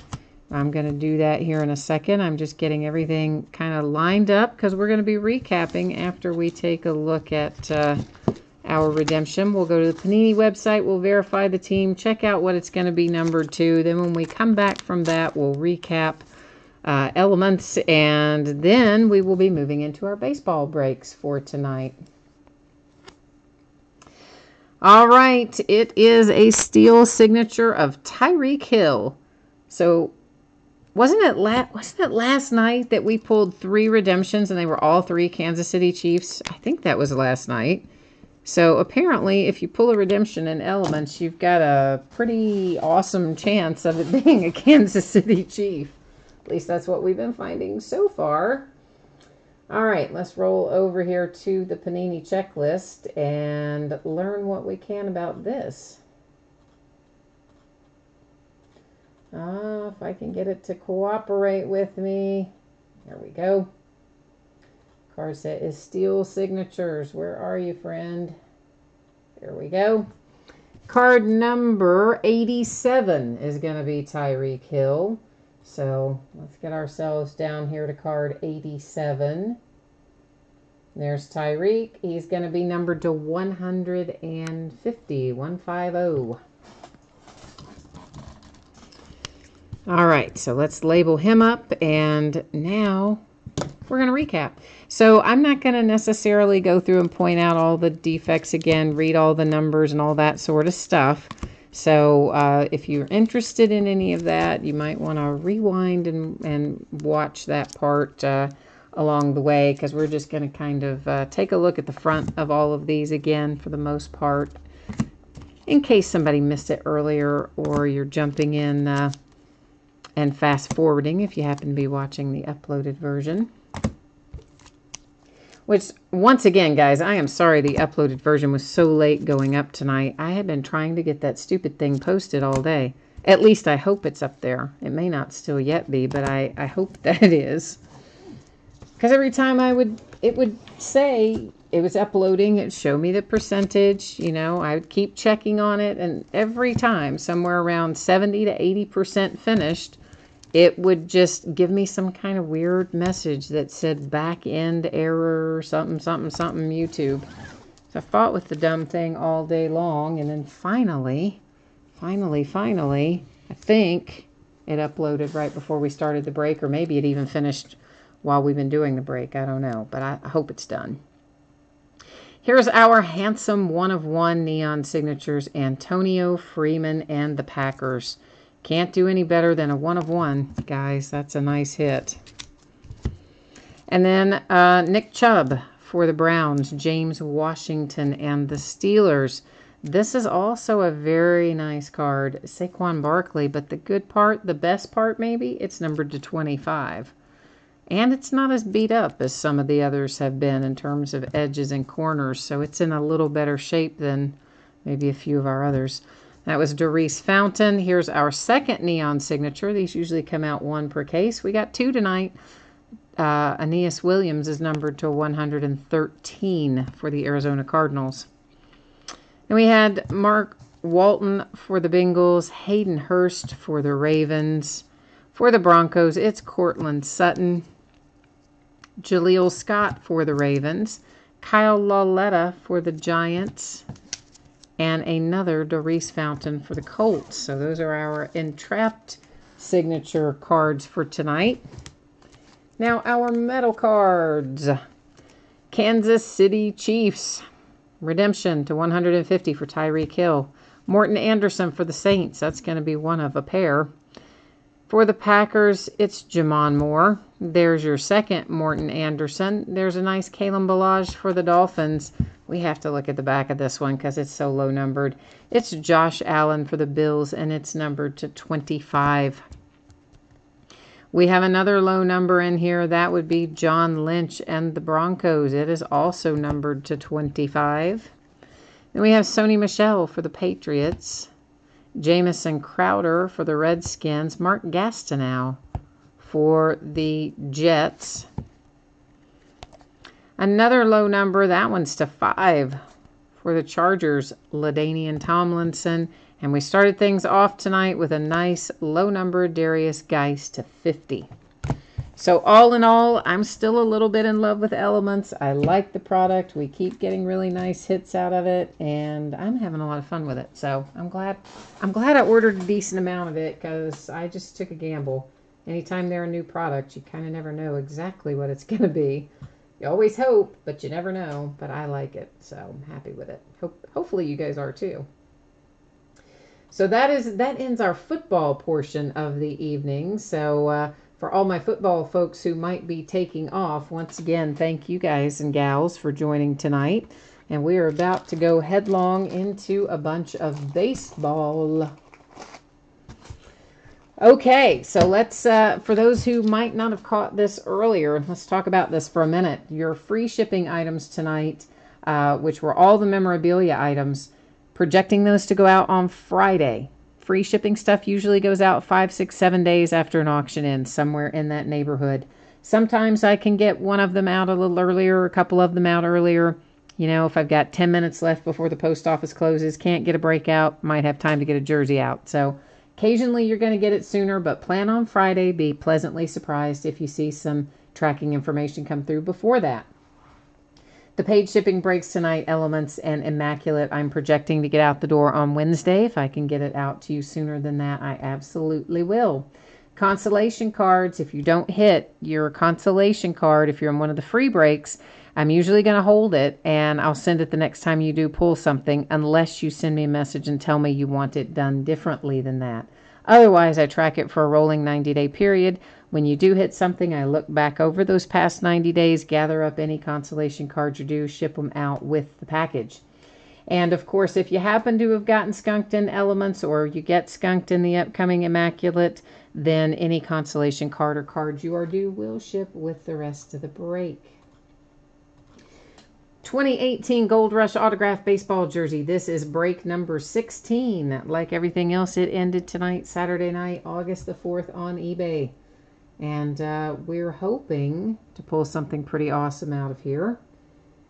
I'm going to do that here in a second. I'm just getting everything kind of lined up because we're going to be recapping after we take a look at our redemption. We'll go to the Panini website. We'll verify the team, check out what it's going to be numbered to. Then when we come back from that, we'll recap elements, and then we will be moving into our baseball breaks for tonight. All right, it is a steel signature of Tyreek Hill. So wasn't it last night that we pulled 3 redemptions and they were all 3 Kansas City Chiefs? I think that was last night. So apparently if you pull a redemption in elements, you've got a pretty awesome chance of it being a Kansas City Chief. At least that's what we've been finding so far. All right, let's roll over here to the Panini checklist and learn what we can about this. If I can get it to cooperate with me. There we go. Card set is steel signatures. Where are you, friend? There we go. Card number 87 is going to be Tyreek Hill. So let's get ourselves down here to card 87. There's Tyreek. He's going to be numbered to 150. 150. All right, so let's label him up, and now we're going to recap. So I'm not going to necessarily go through and point out all the defects again, read all the numbers and all that sort of stuff. So if you're interested in any of that, you might want to rewind and watch that part along the way, because we're just going to kind of take a look at the front of all of these again for the most part, in case somebody missed it earlier or you're jumping in and fast forwarding if you happen to be watching the uploaded version. Which, once again, guys, I am sorry the uploaded version was so late going up tonight. I had been trying to get that stupid thing posted all day. At least I hope it's up there. It may not still yet be, but I hope that it is. Because every time it would say it was uploading, it'd show me the percentage. You know, I would keep checking on it, and every time, somewhere around 70 to 80% finished, it would just give me some kind of weird message that said back end error, something, something, something, YouTube. So I fought with the dumb thing all day long, and then finally, I think it uploaded right before we started the break, or maybe it even finished while we've been doing the break. I don't know, but I hope it's done. Here's our handsome 1 of 1 neon signatures, Antonio Freeman and the Packers. Can't do any better than a 1 of 1, guys. That's a nice hit. And then Nick Chubb for the Browns, James Washington and the Steelers. This is also a very nice card. Saquon Barkley, but the good part, the best part maybe, it's numbered to 25. And it's not as beat up as some of the others have been in terms of edges and corners, so it's in a little better shape than maybe a few of our others. That was Doris Fountain. Here's our second neon signature. These usually come out 1 per case. We got 2 tonight. Aeneas Williams is numbered to 113 for the Arizona Cardinals. And we had Mark Walton for the Bengals, Hayden Hurst for the Ravens. For the Broncos, it's Cortland Sutton, Jaleel Scott for the Ravens, Kyle Lauletta for the Giants, and another Doris Fountain for the Colts. So those are our entrapped signature cards for tonight. Now our metal cards. Kansas City Chiefs. Redemption to 150 for Tyreek Hill. Morton Anderson for the Saints. That's going to be one of a pair. For the Packers, it's Jamon Moore. There's your second Morton Anderson. There's a nice Kalen Ballage for the Dolphins. We have to look at the back of this one because it's so low numbered. It's Josh Allen for the Bills, and it's numbered to 25. We have another low number in here. That would be John Lynch and the Broncos. It is also numbered to 25. Then we have Sony Michel for the Patriots. Jamison Crowder for the Redskins. Mark Gastineau for the Jets. Another low number. That one's to 5 for the Chargers. LaDainian Tomlinson. And we started things off tonight with a nice low number, Darius Geist, to 50. So all in all, I'm still a little bit in love with Elements. I like the product. We keep getting really nice hits out of it, and I'm having a lot of fun with it. So I'm glad I ordered a decent amount of it because I just took a gamble. Anytime they're a new product, you kind of never know exactly what it's going to be. You always hope, but you never know. But I like it, so I'm happy with it. Hopefully you guys are too. So that ends our football portion of the evening. So for all my football folks who might be taking off, once again, thank you guys and gals for joining tonight. And we are about to go headlong into a bunch of baseball. Okay, so let's, for those who might not have caught this earlier, let's talk about this for a minute. Your free shipping items tonight, which were all the memorabilia items, projecting those to go out on Friday. Free shipping stuff usually goes out 5, 6, 7 days after an auction ends, somewhere in that neighborhood. Sometimes I can get one of them out a little earlier, a couple of them out earlier. You know, if I've got 10 minutes left before the post office closes, can't get a breakout, might have time to get a jersey out. So occasionally you're going to get it sooner, but plan on Friday. Be pleasantly surprised if you see some tracking information come through before that. The paid shipping breaks tonight, Elements and Immaculate. I'm projecting to get out the door on Wednesday. If I can get it out to you sooner than that, I absolutely will. Consolation cards, if you don't hit your consolation card, if you're in one of the free breaks, I'm usually going to hold it, and I'll send it the next time you do pull something, unless you send me a message and tell me you want it done differently than that. Otherwise, I track it for a rolling 90-day period. When you do hit something, I look back over those past 90 days, gather up any consolation cards you do, ship them out with the package. And of course, if you happen to have gotten skunked in Elements, or you get skunked in the upcoming Immaculate, then any consolation card or cards you are due will ship with the rest of the break. 2018 Gold Rush Autograph Baseball Jersey. This is break number 16. Like everything else, it ended tonight, Saturday night, August the 4th on eBay. And we're hoping to pull something pretty awesome out of here,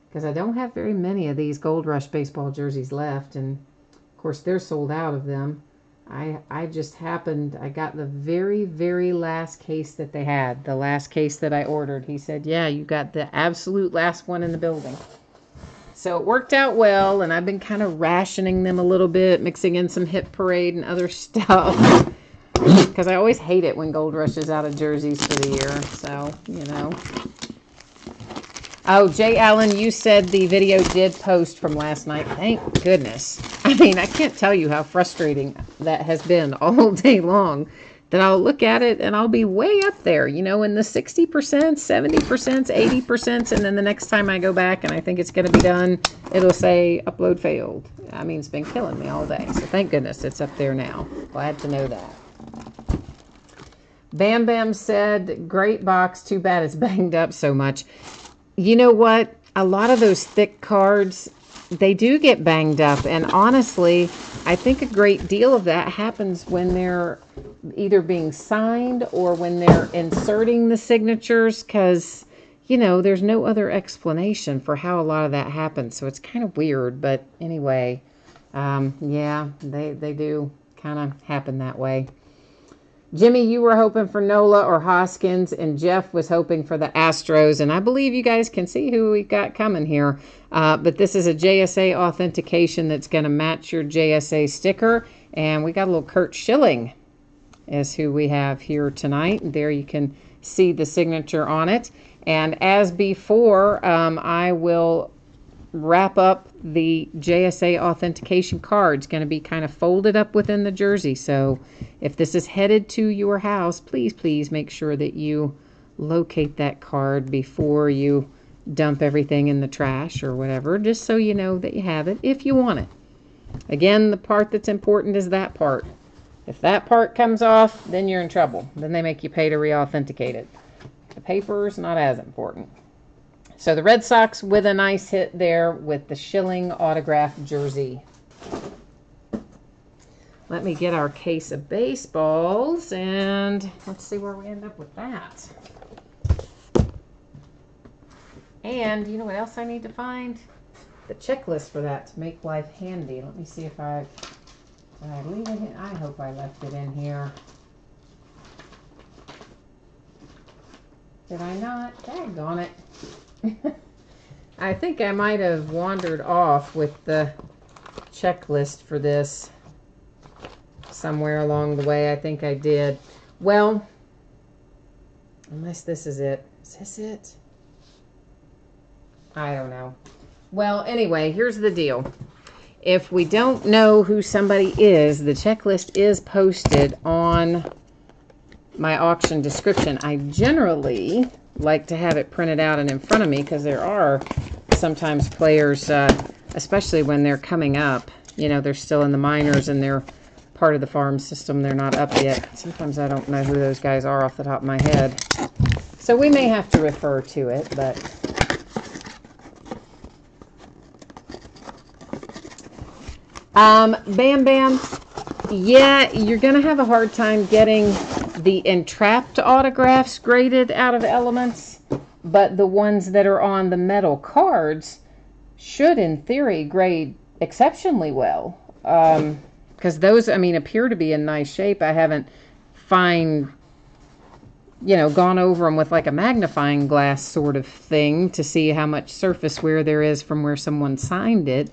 because I don't have very many of these Gold Rush baseball jerseys left. And of course, they're sold out of them. I just happened, I got the very, very last case that they had, the last case that I ordered. He said, yeah, you got the absolute last one in the building. So it worked out well, and I've been kind of rationing them a little bit, mixing in some Hit Parade and other stuff, because I always hate it when Gold Rush is out of jerseys for the year. So, you know. Oh, Jay Allen, you said the video did post from last night. Thank goodness. I mean, I can't tell you how frustrating that has been all day long. That I'll look at it and I'll be way up there, you know, in the 60%, 70%, 80%. And then the next time I go back and I think it's going to be done, it'll say upload failed. I mean, it's been killing me all day. So thank goodness it's up there now. Glad to know that. Bam Bam said, great box. Too bad it's banged up so much. You know what? A lot of those thick cards, they do get banged up. And honestly, I think a great deal of that happens when they're either being signed or when they're inserting the signatures, because, you know, there's no other explanation for how a lot of that happens. So it's kind of weird. But anyway, yeah, they do kind of happen that way. Jimmy, you were hoping for Nola or Hoskins, and Jeff was hoping for the Astros. And I believe you guys can see who we've got coming here. But this is a JSA authentication that's going to match your JSA sticker. And we got a little Kurt Schilling is who we have here tonight. There you can see the signature on it. And as before, I will wrap up the JSA authentication card. It's going to be kind of folded up within the jersey. So if this is headed to your house, please make sure that you locate that card before you dump everything in the trash or whatever, just so you know that you have it if you want it. Again, the part that's important is that part. If that part comes off, then you're in trouble. Then they make you pay to re-authenticate it. The paper's not as important. So the Red Sox with a nice hit there with the Schilling autographed jersey. Let me get our case of baseballs and let's see where we end up with that. And you know what else I need to find? The checklist for that to make life handy. Let me see if did I leave it in? I hope I left it in here. Did I not? Daggone it. I think I might have wandered off with the checklist for this somewhere along the way. I think I did. Well, unless this is it. Is this it? I don't know. Well, anyway, here's the deal. If we don't know who somebody is, the checklist is posted on my auction description. I generally like to have it printed out and in front of me because there are sometimes players, especially when they're coming up, you know, they're still in the minors and they're part of the farm system. They're not up yet. Sometimes I don't know who those guys are off the top of my head. So we may have to refer to it, but... Bam Bam, yeah, you're going to have a hard time getting the entrapped autographs graded out of Elements, but the ones that are on the metal cards should, in theory, grade exceptionally well. Because those, I mean, appear to be in nice shape. I haven't gone over them with like a magnifying glass sort of thing to see how much surface wear there is from where someone signed it.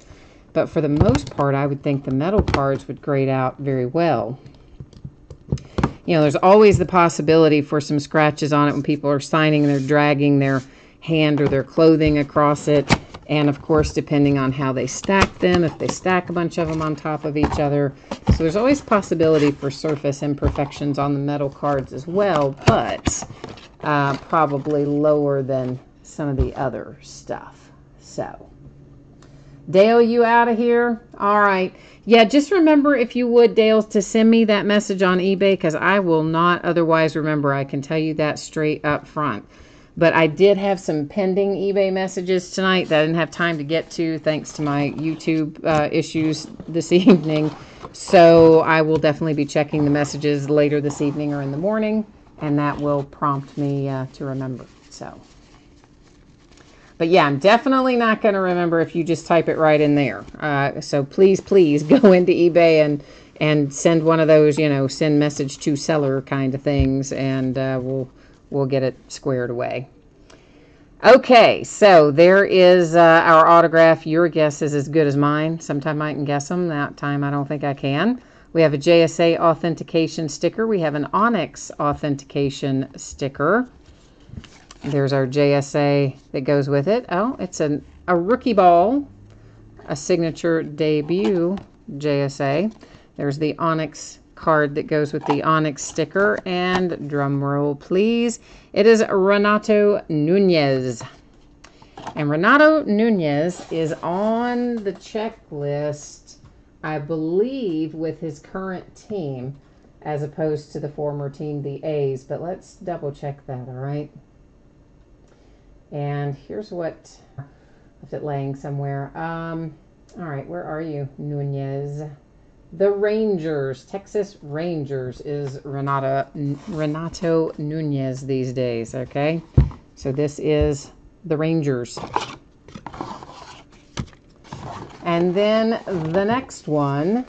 But for the most part, I would think the metal cards would grade out very well. You know, there's always the possibility for some scratches on it when people are signing and they're dragging their hand or their clothing across it. And of course, depending on how they stack them, if they stack a bunch of them on top of each other. So there's always possibility for surface imperfections on the metal cards as well, but probably lower than some of the other stuff. So... Dale, you out of here? All right. Yeah, just remember, if you would, Dale, to send me that message on eBay because I will not otherwise remember. I can tell you that straight up front. But I did have some pending eBay messages tonight that I didn't have time to get to thanks to my YouTube issues this evening. So I will definitely be checking the messages later this evening or in the morning, and that will prompt me to remember. But yeah, I'm definitely not going to remember if you just type it right in there. So please go into eBay and send one of those, send message to seller kind of things, and we'll get it squared away. Okay, so there is our autograph. Your guess is as good as mine. Sometime I can guess them. That time I don't think I can. We have a JSA authentication sticker. We have an Onyx authentication sticker. There's our JSA that goes with it. Oh, it's a rookie ball, a signature debut JSA. There's the Onyx card that goes with the Onyx sticker. And drum roll, please. It is Renato Nunez. And Renato Nunez is on the checklist, I believe, with his current team, as opposed to the former team, the A's. But let's double check that, all right? And here's what, I left it laying somewhere. All right, where are you, Nunez? The Rangers, Texas Rangers is Renato Nunez these days, okay? So this is the Rangers. And then the next one.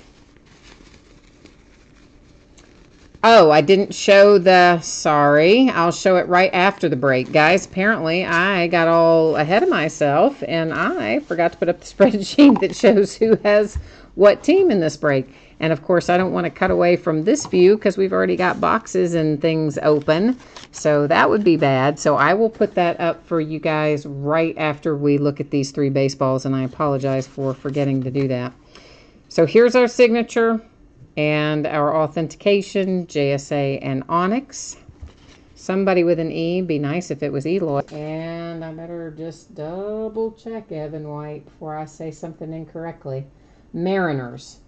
Oh, I didn't show sorry. I'll show it right after the break. Guys, apparently I got all ahead of myself and I forgot to put up the spreadsheet that shows who has what team in this break. And of course, I don't want to cut away from this view because we've already got boxes and things open. So that would be bad. So I will put that up for you guys right after we look at these three baseballs. And I apologize for forgetting to do that. So here's our signature and our authentication, JSA and Onyx. Somebody with an E. Be nice if it was Eloy. And I better just double check Evan White before I say something incorrectly. Mariners.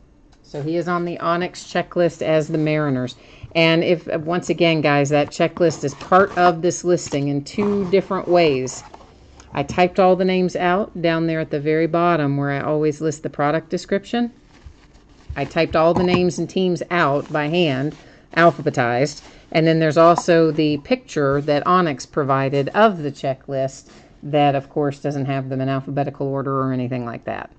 So he is on the Onyx checklist as the Mariners. And if, once again, guys, that checklist is part of this listing in 2 different ways. I typed all the names out down there at the very bottom where I always list the product description. I typed all the names and teams out by hand, alphabetized. And then there's also the picture that Onyx provided of the checklist that, of course, doesn't have them in alphabetical order or anything like that.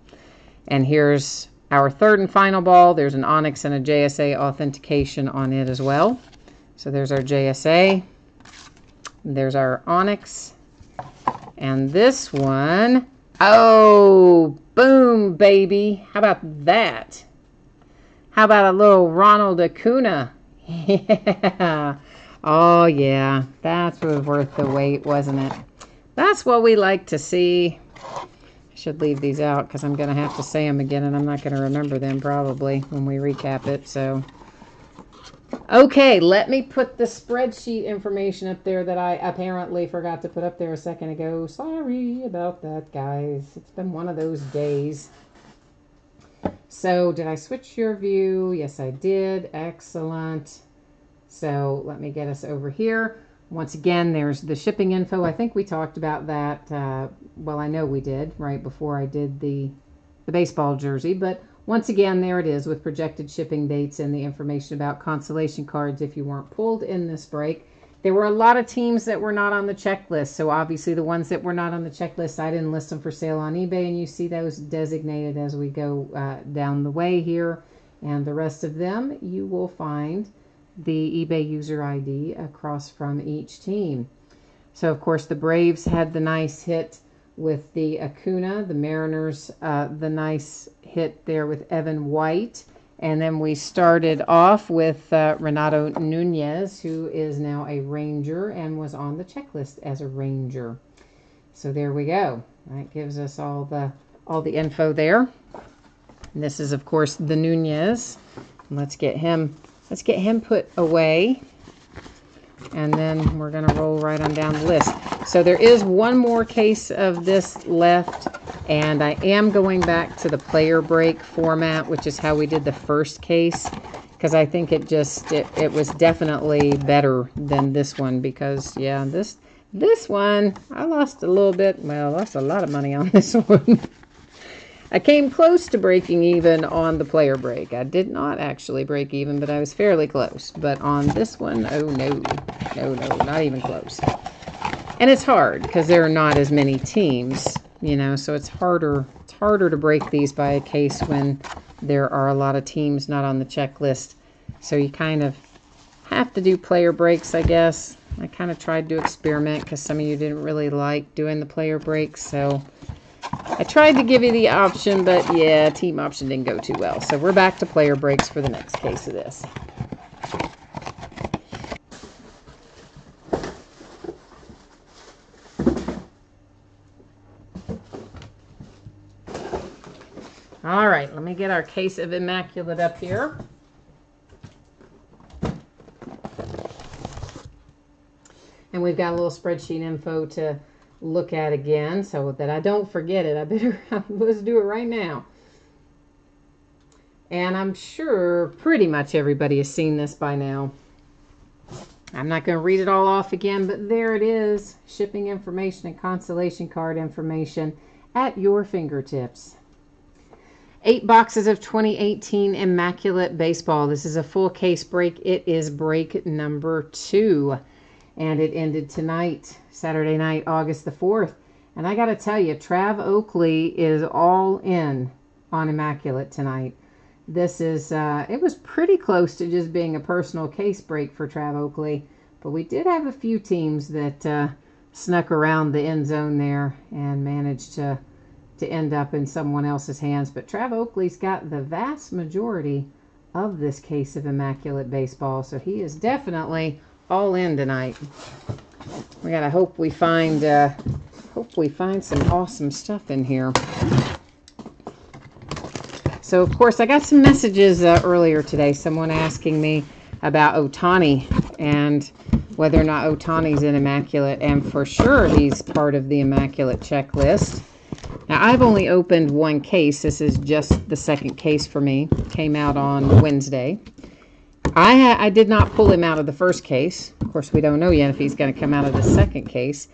And here's our 3rd and final ball. There's an Onyx and a JSA authentication on it as well. So there's our JSA. There's our Onyx. And this one, oh, boom, baby. How about that? How about a little Ronald Acuna? Yeah. Oh, yeah. That was worth the wait, wasn't it? That's what we like to see. I should leave these out because I'm going to have to say them again, and I'm not going to remember them probably when we recap it. So, okay, let me put the spreadsheet information up there that I apparently forgot to put up there a second ago. Sorry about that, guys. It's been one of those days. So, did I switch your view? Yes, I did. Excellent. So, let me get us over here. Once again, there's the shipping info. I think we talked about that. Well, I know we did right before I did the baseball jersey. But once again, there it is with projected shipping dates and the information about consolation cards if you weren't pulled in this break. There were a lot of teams that were not on the checklist. So obviously the ones that were not on the checklist, I didn't list them for sale on eBay. And you see those designated as we go down the way here. And the rest of them, you will find the eBay user ID across from each team. So, of course, the Braves had the nice hit with the Acuna. The Mariners, the nice hit there with Evan White. And then we started off with Renato Nunez, who is now a Ranger and was on the checklist as a Ranger. So there we go. That gives us all the info there. And this is, of course, the Nunez. Let's get him put away. And then we're going to roll right on down the list. So there is one more case of this left. And I am going back to the player break format, which is how we did the first case. Because I think it was definitely better than this one. Because, yeah, this one, I lost a little bit. Well, I lost a lot of money on this one. I came close to breaking even on the player break. I did not actually break even, but I was fairly close. But on this one, oh no, not even close. And it's hard because there are not as many teams, you know, so it's harder to break these by a case when there are a lot of teams not on the checklist. So you kind of have to do player breaks, I guess. I kind of tried to experiment because some of you didn't really like doing the player breaks, so I tried to give you the option, but yeah, team option didn't go too well. So we're back to player breaks for the next case of this. All right, let me get our case of Immaculate up here. And we've got a little spreadsheet info to look at again so that I don't forget it. Let's do it right now. And I'm sure pretty much everybody has seen this by now. I'm not going to read it all off again, but there it is. Shipping information and consolation card information at your fingertips. 8 boxes of 2018 Immaculate Baseball. This is a full case break. It is break number 2. And it ended tonight, Saturday night, August the 4th. And I got to tell you, Trav Oakley is all in on Immaculate tonight. This is, it was pretty close to just being a personal case break for Trav Oakley. But we did have a few teams that snuck around the end zone there and managed to end up in someone else's hands. But Trav Oakley's got the vast majority of this case of Immaculate Baseball. So he is definitely all in tonight. We gotta hope we find some awesome stuff in here. So of course I got some messages earlier today, someone asking me about Ohtani, and whether or not Ohtani's in Immaculate, and for sure he's part of the Immaculate checklist. Now, I've only opened one case. This is just the second case for me. Came out on Wednesday. I did not pull him out of the first case. Of course, we don't know yet if he's going to come out of the second case.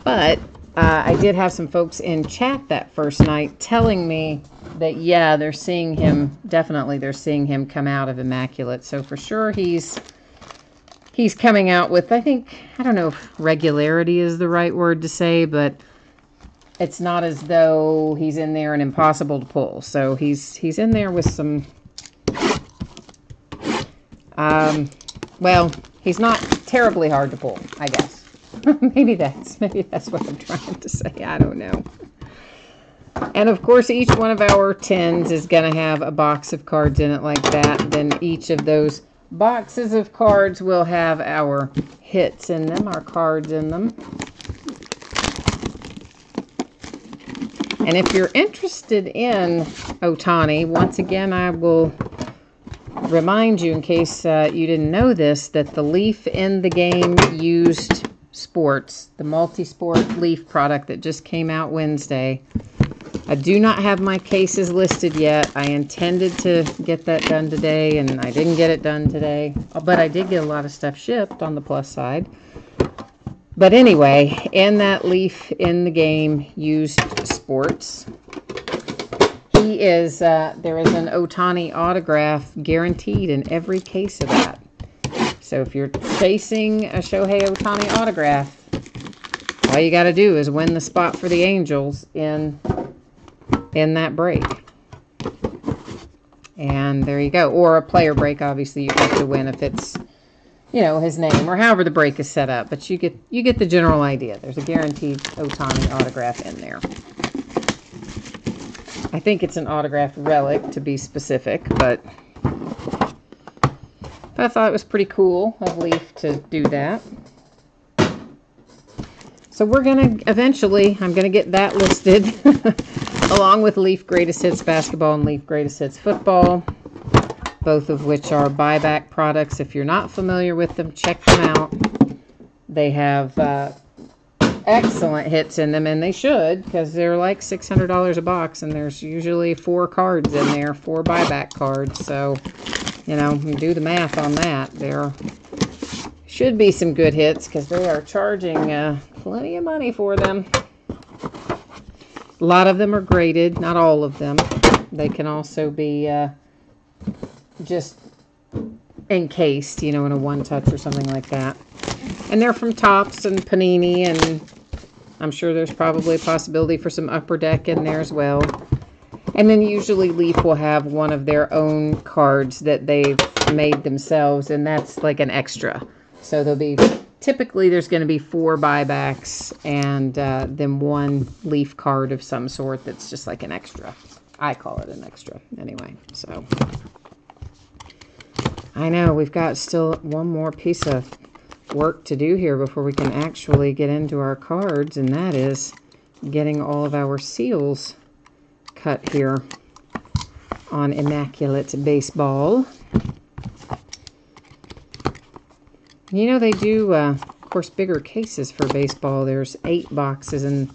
But I did have some folks in chat that first night telling me that, yeah, they're seeing him, definitely they're seeing him come out of Immaculate. So for sure he's coming out with, I think, I don't know if regularity is the right word to say, but it's not as though he's in there and impossible to pull. So he's in there with some, well, he's not terribly hard to pull, I guess. maybe that's what I'm trying to say. I don't know. And of course, each one of our tins is going to have a box of cards in it like that. Then each of those boxes of cards will have our hits in them, our cards in them. And if you're interested in Ohtani, once again, I will remind you, in case you didn't know this, that the Leaf in the Game used sports, the multi-sport Leaf product that just came out Wednesday. I do not have my cases listed yet. I intended to get that done today, and I didn't get it done today. But I did get a lot of stuff shipped on the plus side. But anyway, in that Leaf in the Game used sports, he is, there is an Ohtani autograph guaranteed in every case of that. So if you're chasing a Shohei Ohtani autograph, all you got to do is win the spot for the Angels in that break. And there you go. Or a player break, obviously, you have to win if it's, you know, his name or however the break is set up. But you get the general idea. There's a guaranteed Ohtani autograph in there. I think it's an autographed relic, to be specific, but I thought it was pretty cool of Leaf to do that. So we're going to eventually, I'm going to get that listed along with Leaf Greatest Hits Basketball and Leaf Greatest Hits Football, both of which are buyback products. If you're not familiar with them, check them out. They have excellent hits in them, and they should, because they're like $600 a box, and there's usually 4 cards in there, 4 buyback cards. So, you know, you do the math on that. There should be some good hits, because they are charging plenty of money for them. A lot of them are graded, not all of them. They can also be just encased, you know, in a one-touch or something like that. And they're from Topps and Panini, and I'm sure there's probably a possibility for some Upper Deck in there as well. And then usually Leaf will have one of their own cards that they've made themselves, and that's like an extra. So there'll be, typically there's going to be 4 buybacks and then 1 Leaf card of some sort that's just like an extra. I call it an extra anyway. So I know we've got still one more piece of work to do here before we can actually get into our cards, and that is getting all of our seals cut here on Immaculate Baseball. You know, they do, of course, bigger cases for baseball. There's 8 boxes in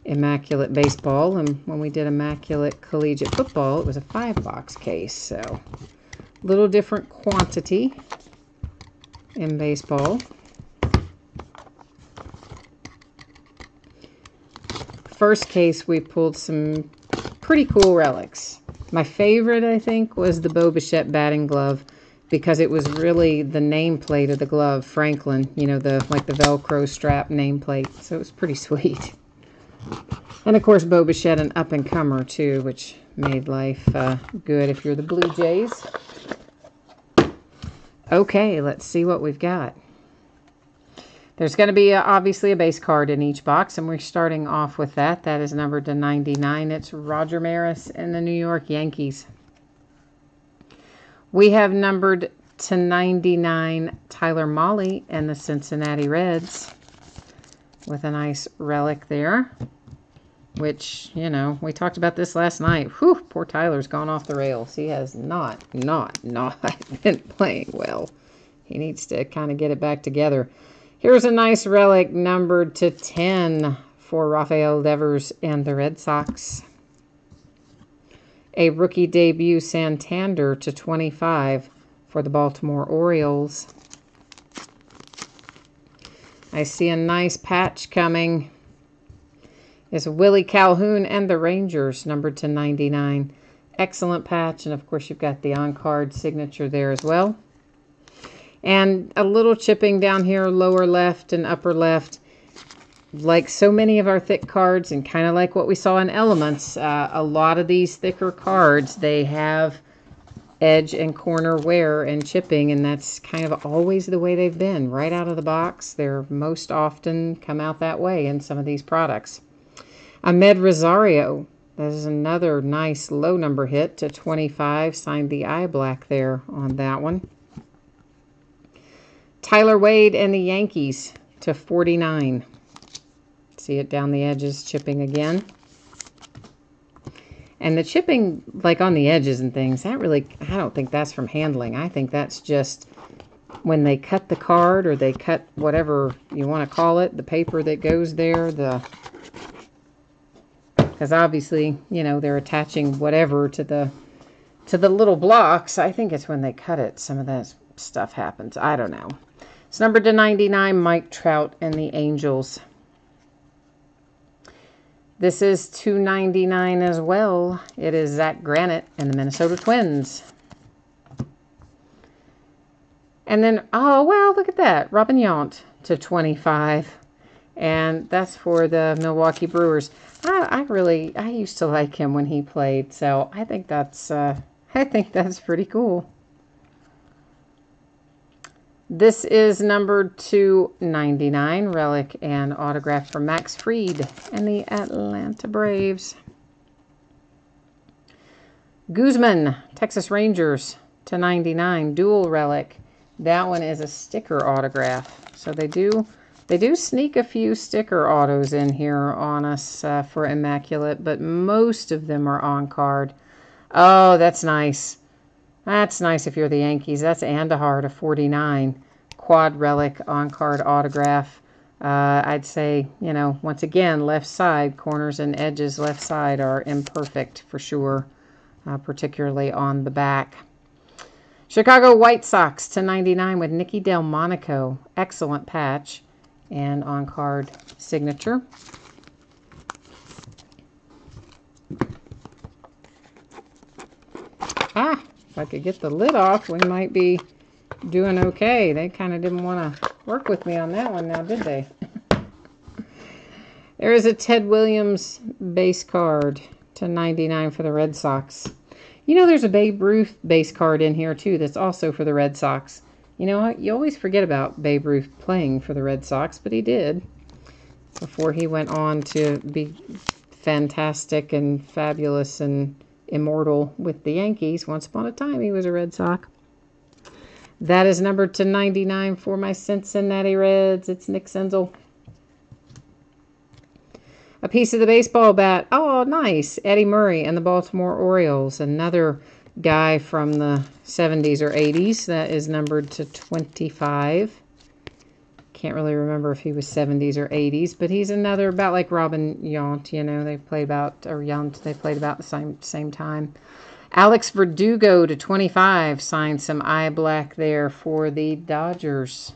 Immaculate Baseball, and when we did Immaculate Collegiate Football, it was a 5-box case, so a little different quantity in baseball. First case, we pulled some pretty cool relics. My favorite, I think, was the Bo Bichette batting glove, because it was really the nameplate of the glove, Franklin, you know, like the Velcro strap nameplate. So it was pretty sweet. And of course, Bo Bichette, an up-and-comer too, which made life good if you're the Blue Jays. Okay, let's see what we've got. There's going to be obviously a base card in each box, and we're starting off with that. That is numbered to 99. It's Roger Maris and the New York Yankees. We have numbered to 99 Tyler Mahle and the Cincinnati Reds, with a nice relic there, which, you know, we talked about this last night. Whew, poor Tyler's gone off the rails. He has not been playing well. He needs to kind of get it back together. Here's a nice relic numbered to 10 for Rafael Devers and the Red Sox. A rookie debut Santander to 25 for the Baltimore Orioles. I see a nice patch coming. It's Willie Calhoun and the Rangers, numbered to 99. Excellent patch, and of course you've got the on-card signature there as well. And a little chipping down here, lower left and upper left. Like so many of our thick cards, and kind of like what we saw in Elements, a lot of these thicker cards, they have edge and corner wear and chipping, and that's kind of always the way they've been. Right out of the box, they're most often come out that way in some of these products. Ahmed Rosario, this is another nice low number hit to 25, signed the eye black there on that one. Tyler Wade and the Yankees to 49. See it down the edges, chipping again. And the chipping, like on the edges and things, that really, I don't think that's from handling. I think that's just when they cut the card, or they cut whatever you want to call it, the paper that goes there, because obviously, you know, they're attaching whatever to the little blocks. I think it's when they cut it, some of that stuff happens. I don't know. It's numbered to 99, Mike Trout and the Angels. This is $2.99 as well. It is Zach Granite and the Minnesota Twins. And then, oh, well, look at that. Robin Yount to 25. And that's for the Milwaukee Brewers. I used to like him when he played, so I think that's pretty cool. This is numbered to 99, relic and autograph for Max Fried and the Atlanta Braves. Guzman, Texas Rangers to 99, dual relic. That one is a sticker autograph. So they do sneak a few sticker autos in here on us for Immaculate, but most of them are on card. Oh, that's nice. That's nice if you're the Yankees. That's Andahar to 49. Quad relic on-card autograph. I'd say, you know, once again, left side, corners and edges left side are imperfect for sure, particularly on the back. Chicago White Sox to 99 with Nicky Delmonico. Excellent patch and on-card signature. If I could get the lid off, we might be doing okay. They kind of didn't want to work with me on that one now, did they? There is a Ted Williams base card to 99 for the Red Sox. You know, there's a Babe Ruth base card in here, too, that's also for the Red Sox. You know what? You always forget about Babe Ruth playing for the Red Sox, but he did before he went on to be fantastic and fabulous and immortal with the Yankees. Once upon a time, he was a Red Sox. That is numbered to 99 for my Cincinnati Reds. It's Nick Senzel. A piece of the baseball bat. Oh, nice. Eddie Murray and the Baltimore Orioles. Another guy from the 70s or 80s. That is numbered to 25. Can't really remember if he was 70s or 80s, but he's another, about like Robin Yount, you know, they played about the same time. Alex Verdugo to 25, signed some eye black there for the Dodgers.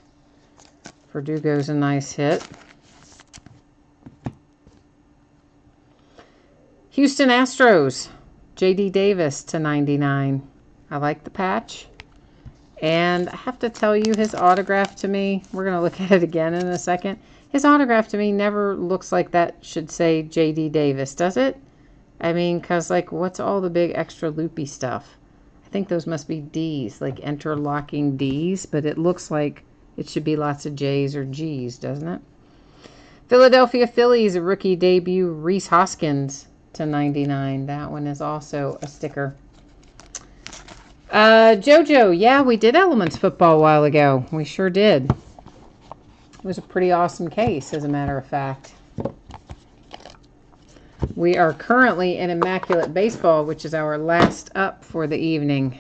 Verdugo's a nice hit. Houston Astros, J.D. Davis to 99. I like the patch. And I have to tell you, his autograph to me, we're going to look at it again in a second. His autograph to me never looks like that should say J.D. Davis, does it? I mean, because, like, what's all the big extra loopy stuff? I think those must be D's, like interlocking D's, but it looks like it should be lots of J's or G's, doesn't it? Philadelphia Phillies, rookie debut, Rhys Hoskins to 99. That one is also a sticker. JoJo, yeah, we did Elements football a while ago. We sure did. It was a pretty awesome case, as a matter of fact. We are currently in Immaculate Baseball, which is our last up for the evening.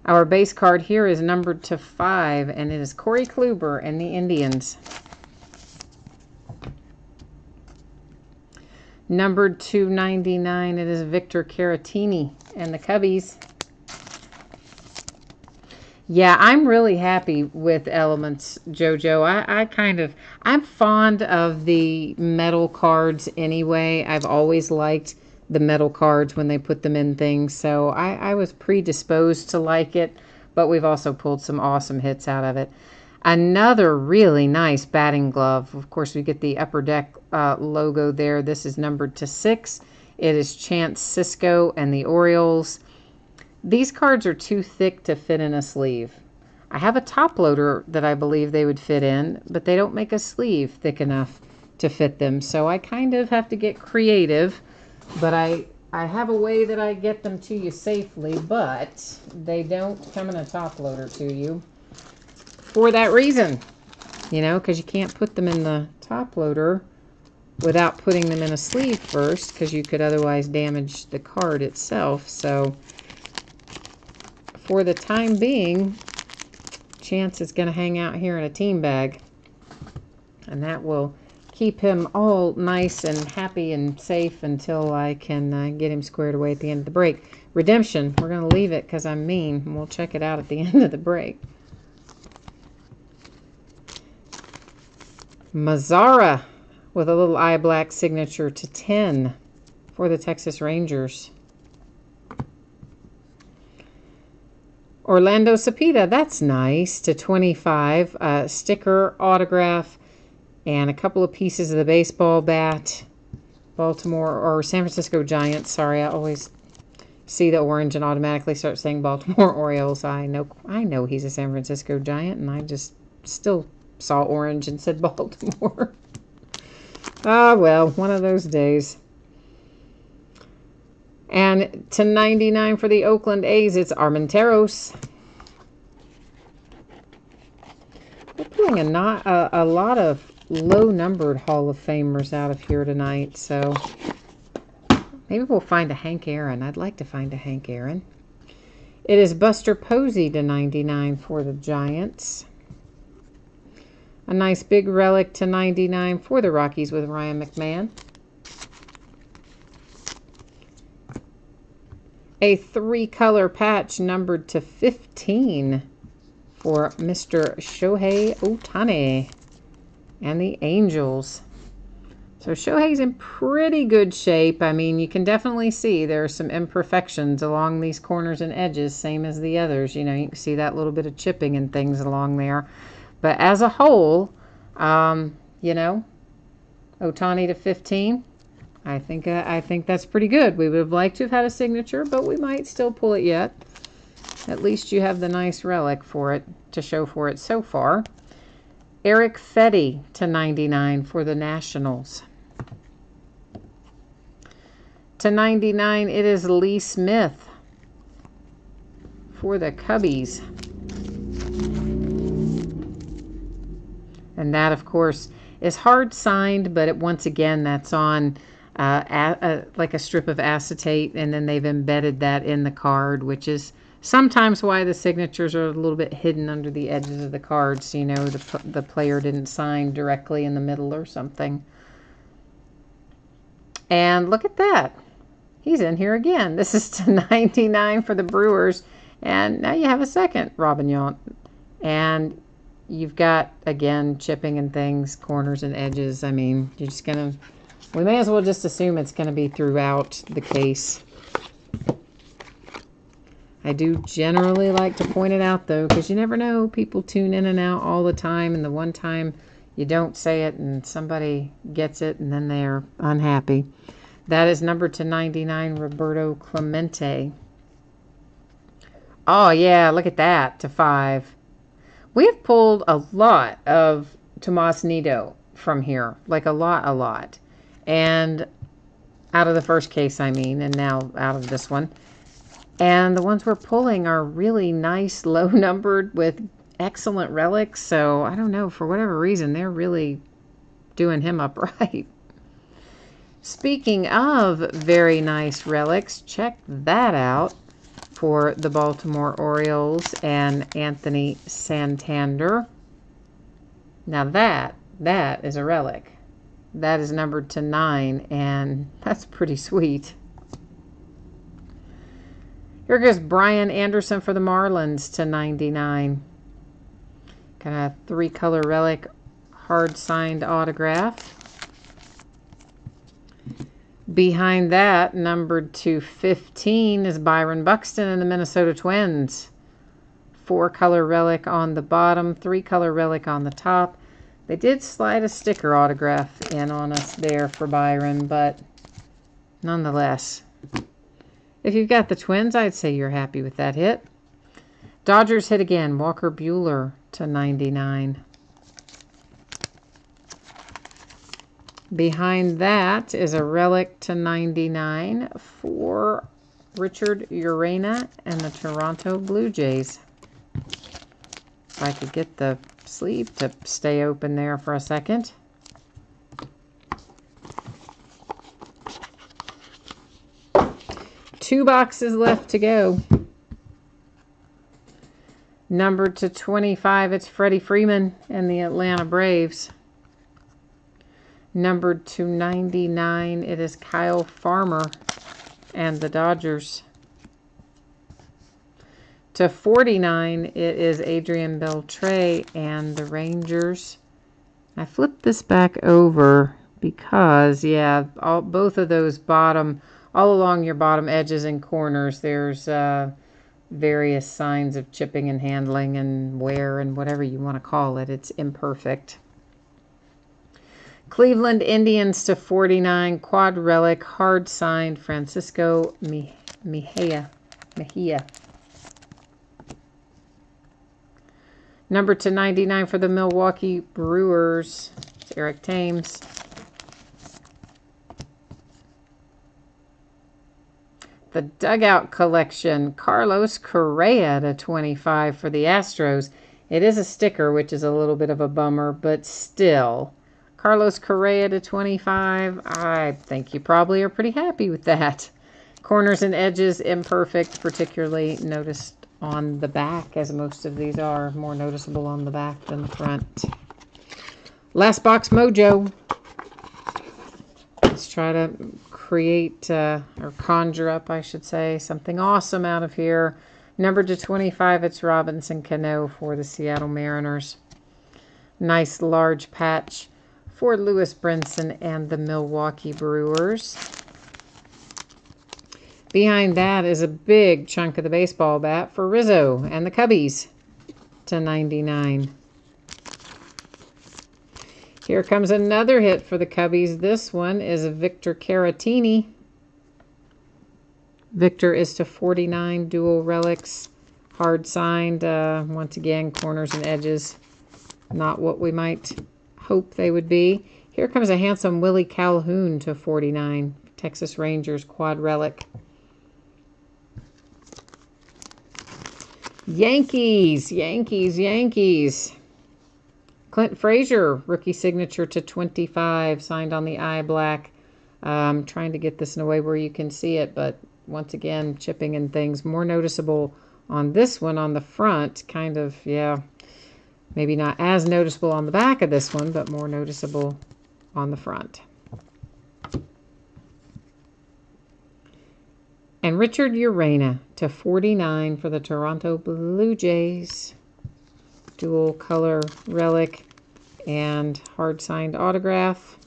Our base card here is numbered to 5, and it is Corey Kluber and the Indians. Numbered to 99, it is Victor Caratini and the Cubbies. Yeah, I'm really happy with Elements, JoJo. I'm fond of the metal cards anyway. I've always liked the metal cards when they put them in things, so I was predisposed to like it, but we've also pulled some awesome hits out of it. Another really nice batting glove. Of course, we get the Upper Deck logo there. This is numbered to 6. It is Chance Sisco and the Orioles. These cards are too thick to fit in a sleeve. I have a top loader that I believe they would fit in, but they don't make a sleeve thick enough to fit them, so I kind of have to get creative. But I have a way that I get them to you safely, but they don't come in a top loader to you for that reason. You know, because you can't put them in the top loader without putting them in a sleeve first, because you could otherwise damage the card itself. So for the time being, Chance is going to hang out here in a team bag, and that will keep him all nice and happy and safe until I can get him squared away at the end of the break. Redemption, we're going to leave it because I'm mean, and we'll check it out at the end of the break. Mazzara with a little eye black signature to 10 for the Texas Rangers. Orlando Cepeda, that's nice, to 25. Sticker, autograph, and a couple of pieces of the baseball bat. Baltimore, or San Francisco Giants. Sorry, I always see the orange and automatically start saying Baltimore Orioles. I know he's a San Francisco Giant, and I just still saw orange and said Baltimore. Ah, well, one of those days. And to 99 for the Oakland A's, it's Armenteros. We're pulling a lot of low-numbered Hall of Famers out of here tonight, so maybe we'll find a Hank Aaron. I'd like to find a Hank Aaron. It is Buster Posey to 99 for the Giants. A nice big relic to 99 for the Rockies with Ryan McMahon. A 3-color patch numbered to 15 for Mr. Shohei Ohtani and the Angels. So Shohei's in pretty good shape. I mean, you can definitely see there are some imperfections along these corners and edges, same as the others. You know, you can see that little bit of chipping and things along there. But as a whole, you know, Ohtani to 15. I think that's pretty good. We would have liked to have had a signature, but we might still pull it yet. At least you have the nice relic for it to show for it so far. Eric Fetty to 99 for the Nationals. To 99, it is Lee Smith for the Cubbies. And that, of course, is hard signed, but once again, that's on like a strip of acetate, and then they've embedded that in the card, which is sometimes why the signatures are a little bit hidden under the edges of the cards. You know, the player didn't sign directly in the middle or something. And look at that. He's in here again. This is to 99 for the Brewers. And now you have a second Robin Yount. And you've got, again, chipping and things, corners and edges. I mean, you're just going to... We may as well just assume it's going to be throughout the case. I do generally like to point it out, though, because you never know. People tune in and out all the time, and the one time you don't say it and somebody gets it, and then they're unhappy. That is numbered to 99, Roberto Clemente. Oh, yeah, look at that, to 5. We have pulled a lot of Tomas Nido from here, like a lot. And out of the first case, I mean, and now out of this one. And the ones we're pulling are really nice, low-numbered with excellent relics. So, I don't know, for whatever reason, they're really doing him up right. Speaking of very nice relics, check that out. for the Baltimore Orioles, and Anthony Santander. Now that is a relic. That is numbered to 9, and that's pretty sweet. Here goes Brian Anderson for the Marlins to 99. Kind of 3-color relic, hard signed autograph. Behind that, numbered to 15, is Byron Buxton and the Minnesota Twins. 4-color relic on the bottom, 3-color relic on the top. They did slide a sticker autograph in on us there for Byron, but nonetheless, if you've got the Twins, I'd say you're happy with that hit. Dodgers hit again, Walker Buehler to 99. Behind that is a relic to 99 for Richard Urena and the Toronto Blue Jays. If I could get the sleeve to stay open there for a second. Two boxes left to go. Numbered to 25, it's Freddie Freeman and the Atlanta Braves. Numbered to 99, it is Kyle Farmer and the Dodgers. To 49, it is Adrian Beltre and the Rangers. I flipped this back over because, yeah, both of those all along your bottom edges and corners, there's various signs of chipping and handling and wear and whatever you want to call it. It's imperfect. Cleveland Indians to 49, quad relic, hard signed, Francisco Mejia. Number to 99 for the Milwaukee Brewers, it's Eric Thames. The Dugout Collection, Carlos Correa to 25 for the Astros. It is a sticker, which is a little bit of a bummer, but still. Carlos Correa to 25. I think you probably are pretty happy with that. Corners and edges imperfect, particularly noticed on the back, as most of these are more noticeable on the back than the front. Last box mojo. Let's try to create or conjure up, I should say, something awesome out of here. Number to 25, it's Robinson Cano for the Seattle Mariners. Nice large patch for Lewis Brinson and the Milwaukee Brewers. Behind that is a big chunk of the baseball bat for Rizzo and the Cubbies to 99. Here comes another hit for the Cubbies. This one is Victor Caratini. Victor is to 49, dual relics, hard signed. Once again, corners and edges, not what we might hope they would be. Here comes a handsome Willie Calhoun to 49, Texas Rangers quad relic. Yankees. Clint Frazier, rookie signature to 25, signed on the eye black. Trying to get this in a way where you can see it, but once again, chipping and things. More noticeable on this one on the front, kind of, yeah, maybe not as noticeable on the back of this one, but more noticeable on the front. And Richard Urena to 49 for the Toronto Blue Jays. Dual color relic and hard signed autograph.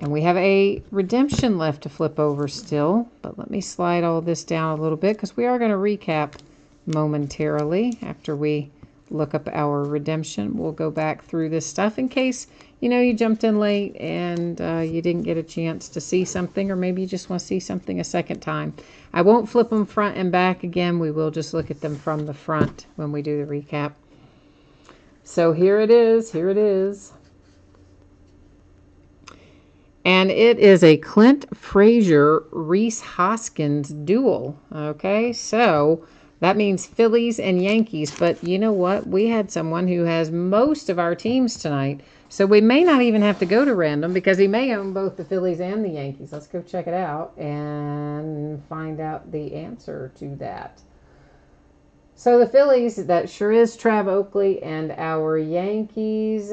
And we have a redemption left to flip over still, but let me slide all this down a little bit because we are going to recap momentarily after we look up our redemption. We'll go back through this stuff in case, you know, you jumped in late and you didn't get a chance to see something, or maybe you just want to see something a second time. I won't flip them front and back again. We will just look at them from the front when we do the recap. So here it is. And it is a Clint Frazier Rhys Hoskins duel. Okay, so That means Phillies and Yankees. But you know what? We had someone who has most of our teams tonight. So we may not even have to go to random because he may own both the Phillies and the Yankees. Let's go check it out and find out the answer to that. So the Phillies, that sure is Trav Oakley, and our Yankees,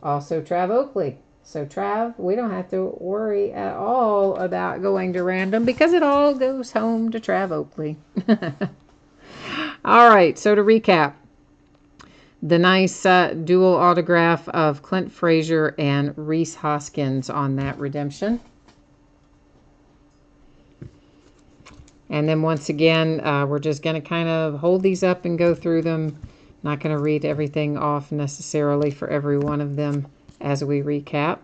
also Trav Oakley. So Trav, we don't have to worry at all about going to random because it all goes home to Trav Oakley. All right, so to recap, the nice dual autograph of Clint Frazier and Rhys Hoskins on that redemption. And then once again, we're just going to kind of hold these up and go through them. Not going to read everything off necessarily for every one of them as we recap.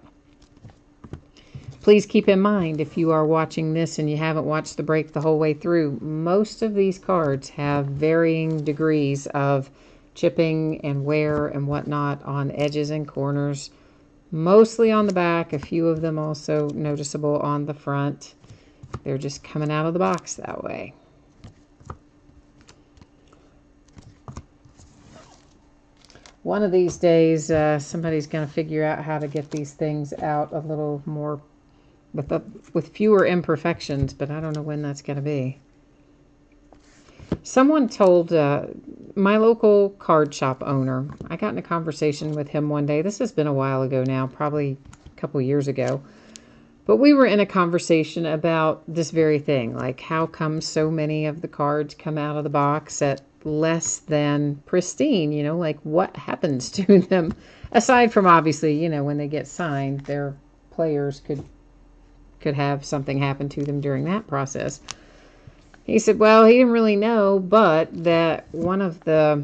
Please keep in mind, if you are watching this and you haven't watched the break the whole way through, most of these cards have varying degrees of chipping and wear and whatnot on edges and corners. Mostly on the back, a few of them also noticeable on the front. They're just coming out of the box that way. One of these days, somebody's going to figure out how to get these things out a little more with fewer imperfections, but I don't know when that's going to be. Someone told my local card shop owner, I got in a conversation with him one day. This has been a while ago now, probably a couple years ago. But we were in a conversation about this very thing, like how come so many of the cards come out of the box at less than pristine, you know, like what happens to them? Aside from obviously, you know, when they get signed, their players could have something happen to them during that process. He said, well, he didn't really know, but that one of the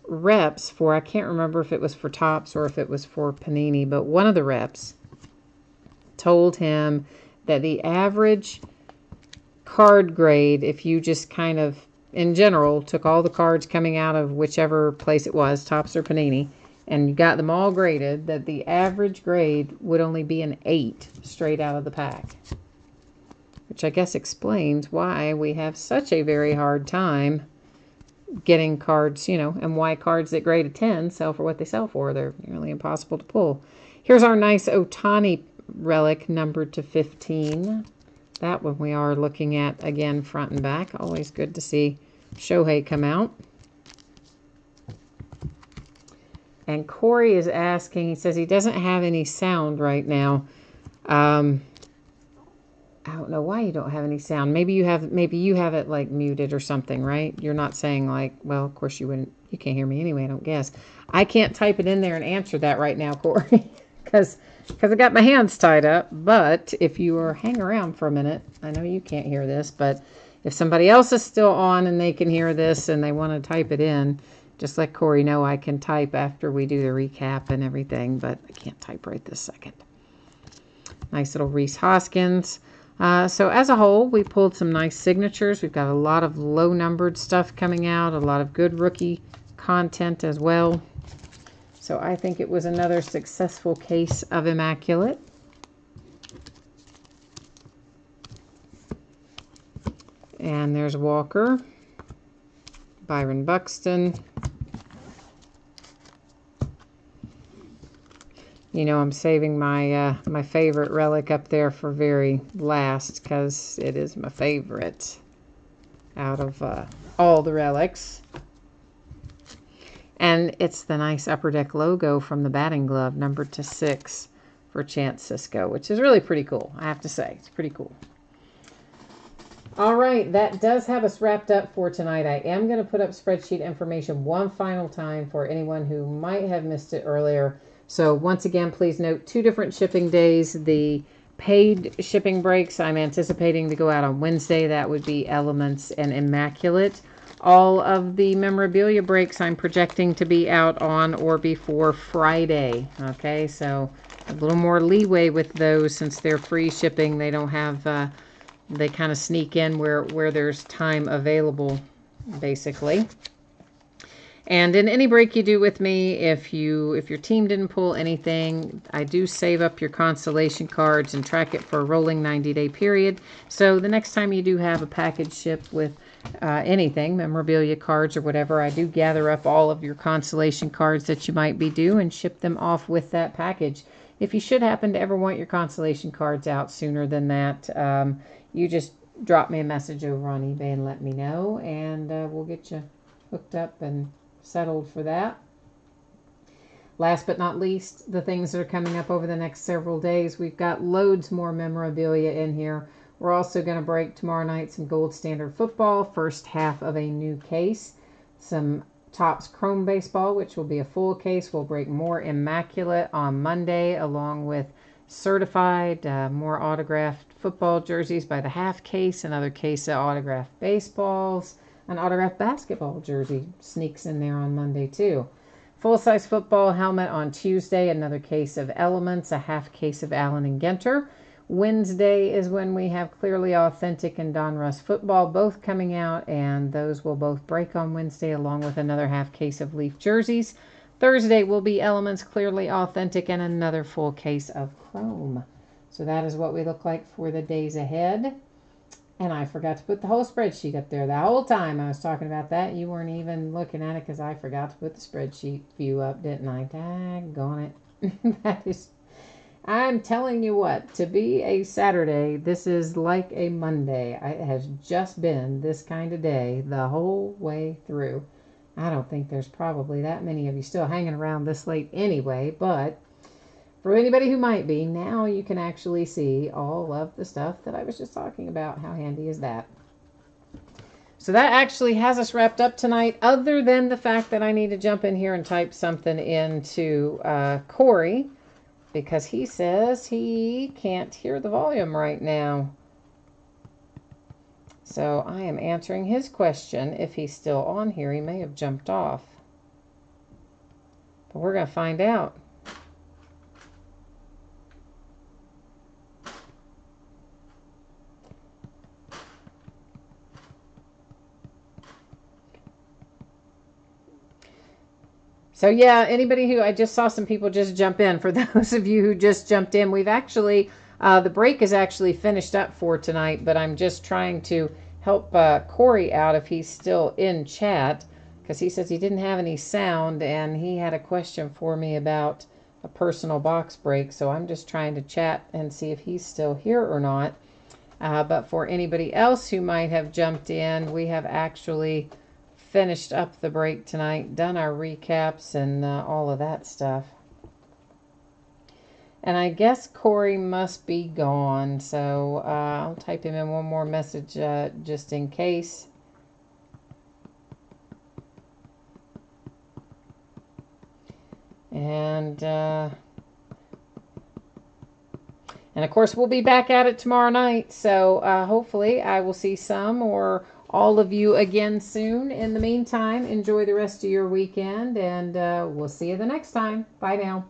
reps for, I can't remember if it was for Topps or if it was for Panini, but one of the reps told him that the average card grade, if you just kind of, in general, took all the cards coming out of whichever place it was, Topps or Panini, and you got them all graded, that the average grade would only be an 8 straight out of the pack. Which I guess explains why we have such a very hard time getting cards, you know, and why cards that grade a 10 sell for what they sell for. They're nearly impossible to pull. Here's our nice Ohtani relic numbered to 15. That one we are looking at again front and back. Always good to see Shohei come out. And Corey is asking, he says he doesn't have any sound right now. I don't know why you don't have any sound. Maybe you have it like muted or something, right? You're not saying like, well, of course you can't hear me anyway, I don't guess. I can't type it in there and answer that right now, Corey, because I got my hands tied up. But if you hang around for a minute, I know you can't hear this, but if somebody else is still on and they can hear this and they want to type it in, just let Corey know. I can type after we do the recap and everything, but I can't type right this second. Nice little Rhys Hoskins. So as a whole, we pulled some nice signatures. We've got a lot of low-numbered stuff coming out, a lot of good rookie content as well. So I think it was another successful case of Immaculate. And there's Walker, Byron Buxton. You know, I'm saving my my favorite relic up there for very last because it is my favorite out of all the relics. And it's the nice Upper Deck logo from the batting glove, numbered to 6 for Chance Sisco, which is really pretty cool, I have to say. It's pretty cool. All right, that does have us wrapped up for tonight. I am going to put up spreadsheet information one final time for anyone who might have missed it earlier. So once again, please note 2 different shipping days. The paid shipping breaks I'm anticipating to go out on Wednesday. That would be Elements and Immaculate. All of the memorabilia breaks I'm projecting to be out on or before Friday. Okay, so a little more leeway with those since they're free shipping. They don't have, they kind of sneak in where there's time available, basically. And in any break you do with me, if your team didn't pull anything, I do save up your constellation cards and track it for a rolling 90-day period. So the next time you do have a package shipped with anything, memorabilia cards or whatever. I do gather up all of your consolation cards that you might be due and ship them off with that package. If you should happen to ever want your consolation cards out sooner than that, you just drop me a message over on eBay and let me know, and we'll get you hooked up and settled for that. Last but not least, the things that are coming up over the next several days. We've got loads more memorabilia in here. We're also going to break tomorrow night some Gold Standard Football, first half of a new case. Some Topps Chrome Baseball, which will be a full case. We'll break more Immaculate on Monday, along with certified, more autographed football jerseys by the half case, another case of autographed baseballs, an autographed basketball jersey sneaks in there on Monday too. Full-size football helmet on Tuesday, another case of Elements, a half case of Allen and Ginter. Wednesday is when we have Clearly Authentic and Donruss Football both coming out, and those will both break on Wednesday along with another half case of Leaf jerseys. Thursday will be Elements, Clearly Authentic, and another full case of Chrome. So that is what we look like for the days ahead. And I forgot to put the whole spreadsheet up there. The whole time I was talking about that, you weren't even looking at it because I forgot to put the spreadsheet view up, didn't I? Daggone it. That is... I'm telling you what, to be a Saturday, this is like a Monday. It has just been this kind of day the whole way through. I don't think there's probably that many of you still hanging around this late anyway, but for anybody who might be, now you can actually see all of the stuff that I was just talking about. How handy is that? So that actually has us wrapped up tonight, other than the fact that I need to jump in here and type something into Corey, because he says he can't hear the volume right now. So I am answering his question. If he's still on here, he may have jumped off. But we're going to find out. So yeah, anybody who, I just saw some people just jump in. For those of you who just jumped in, we've actually, the break is actually finished up for tonight, but I'm just trying to help Corey out if he's still in chat, because he says he didn't have any sound and he had a question for me about a personal box break. So I'm just trying to chat and see if he's still here or not. But for anybody else who might have jumped in, we have actually finished up the break tonight, done our recaps and all of that stuff. And I guess Corey must be gone, so I'll type him in one more message just in case. And of course we'll be back at it tomorrow night, so hopefully I will see some or all of you again soon. In the meantime, enjoy the rest of your weekend, and we'll see you the next time. Bye now.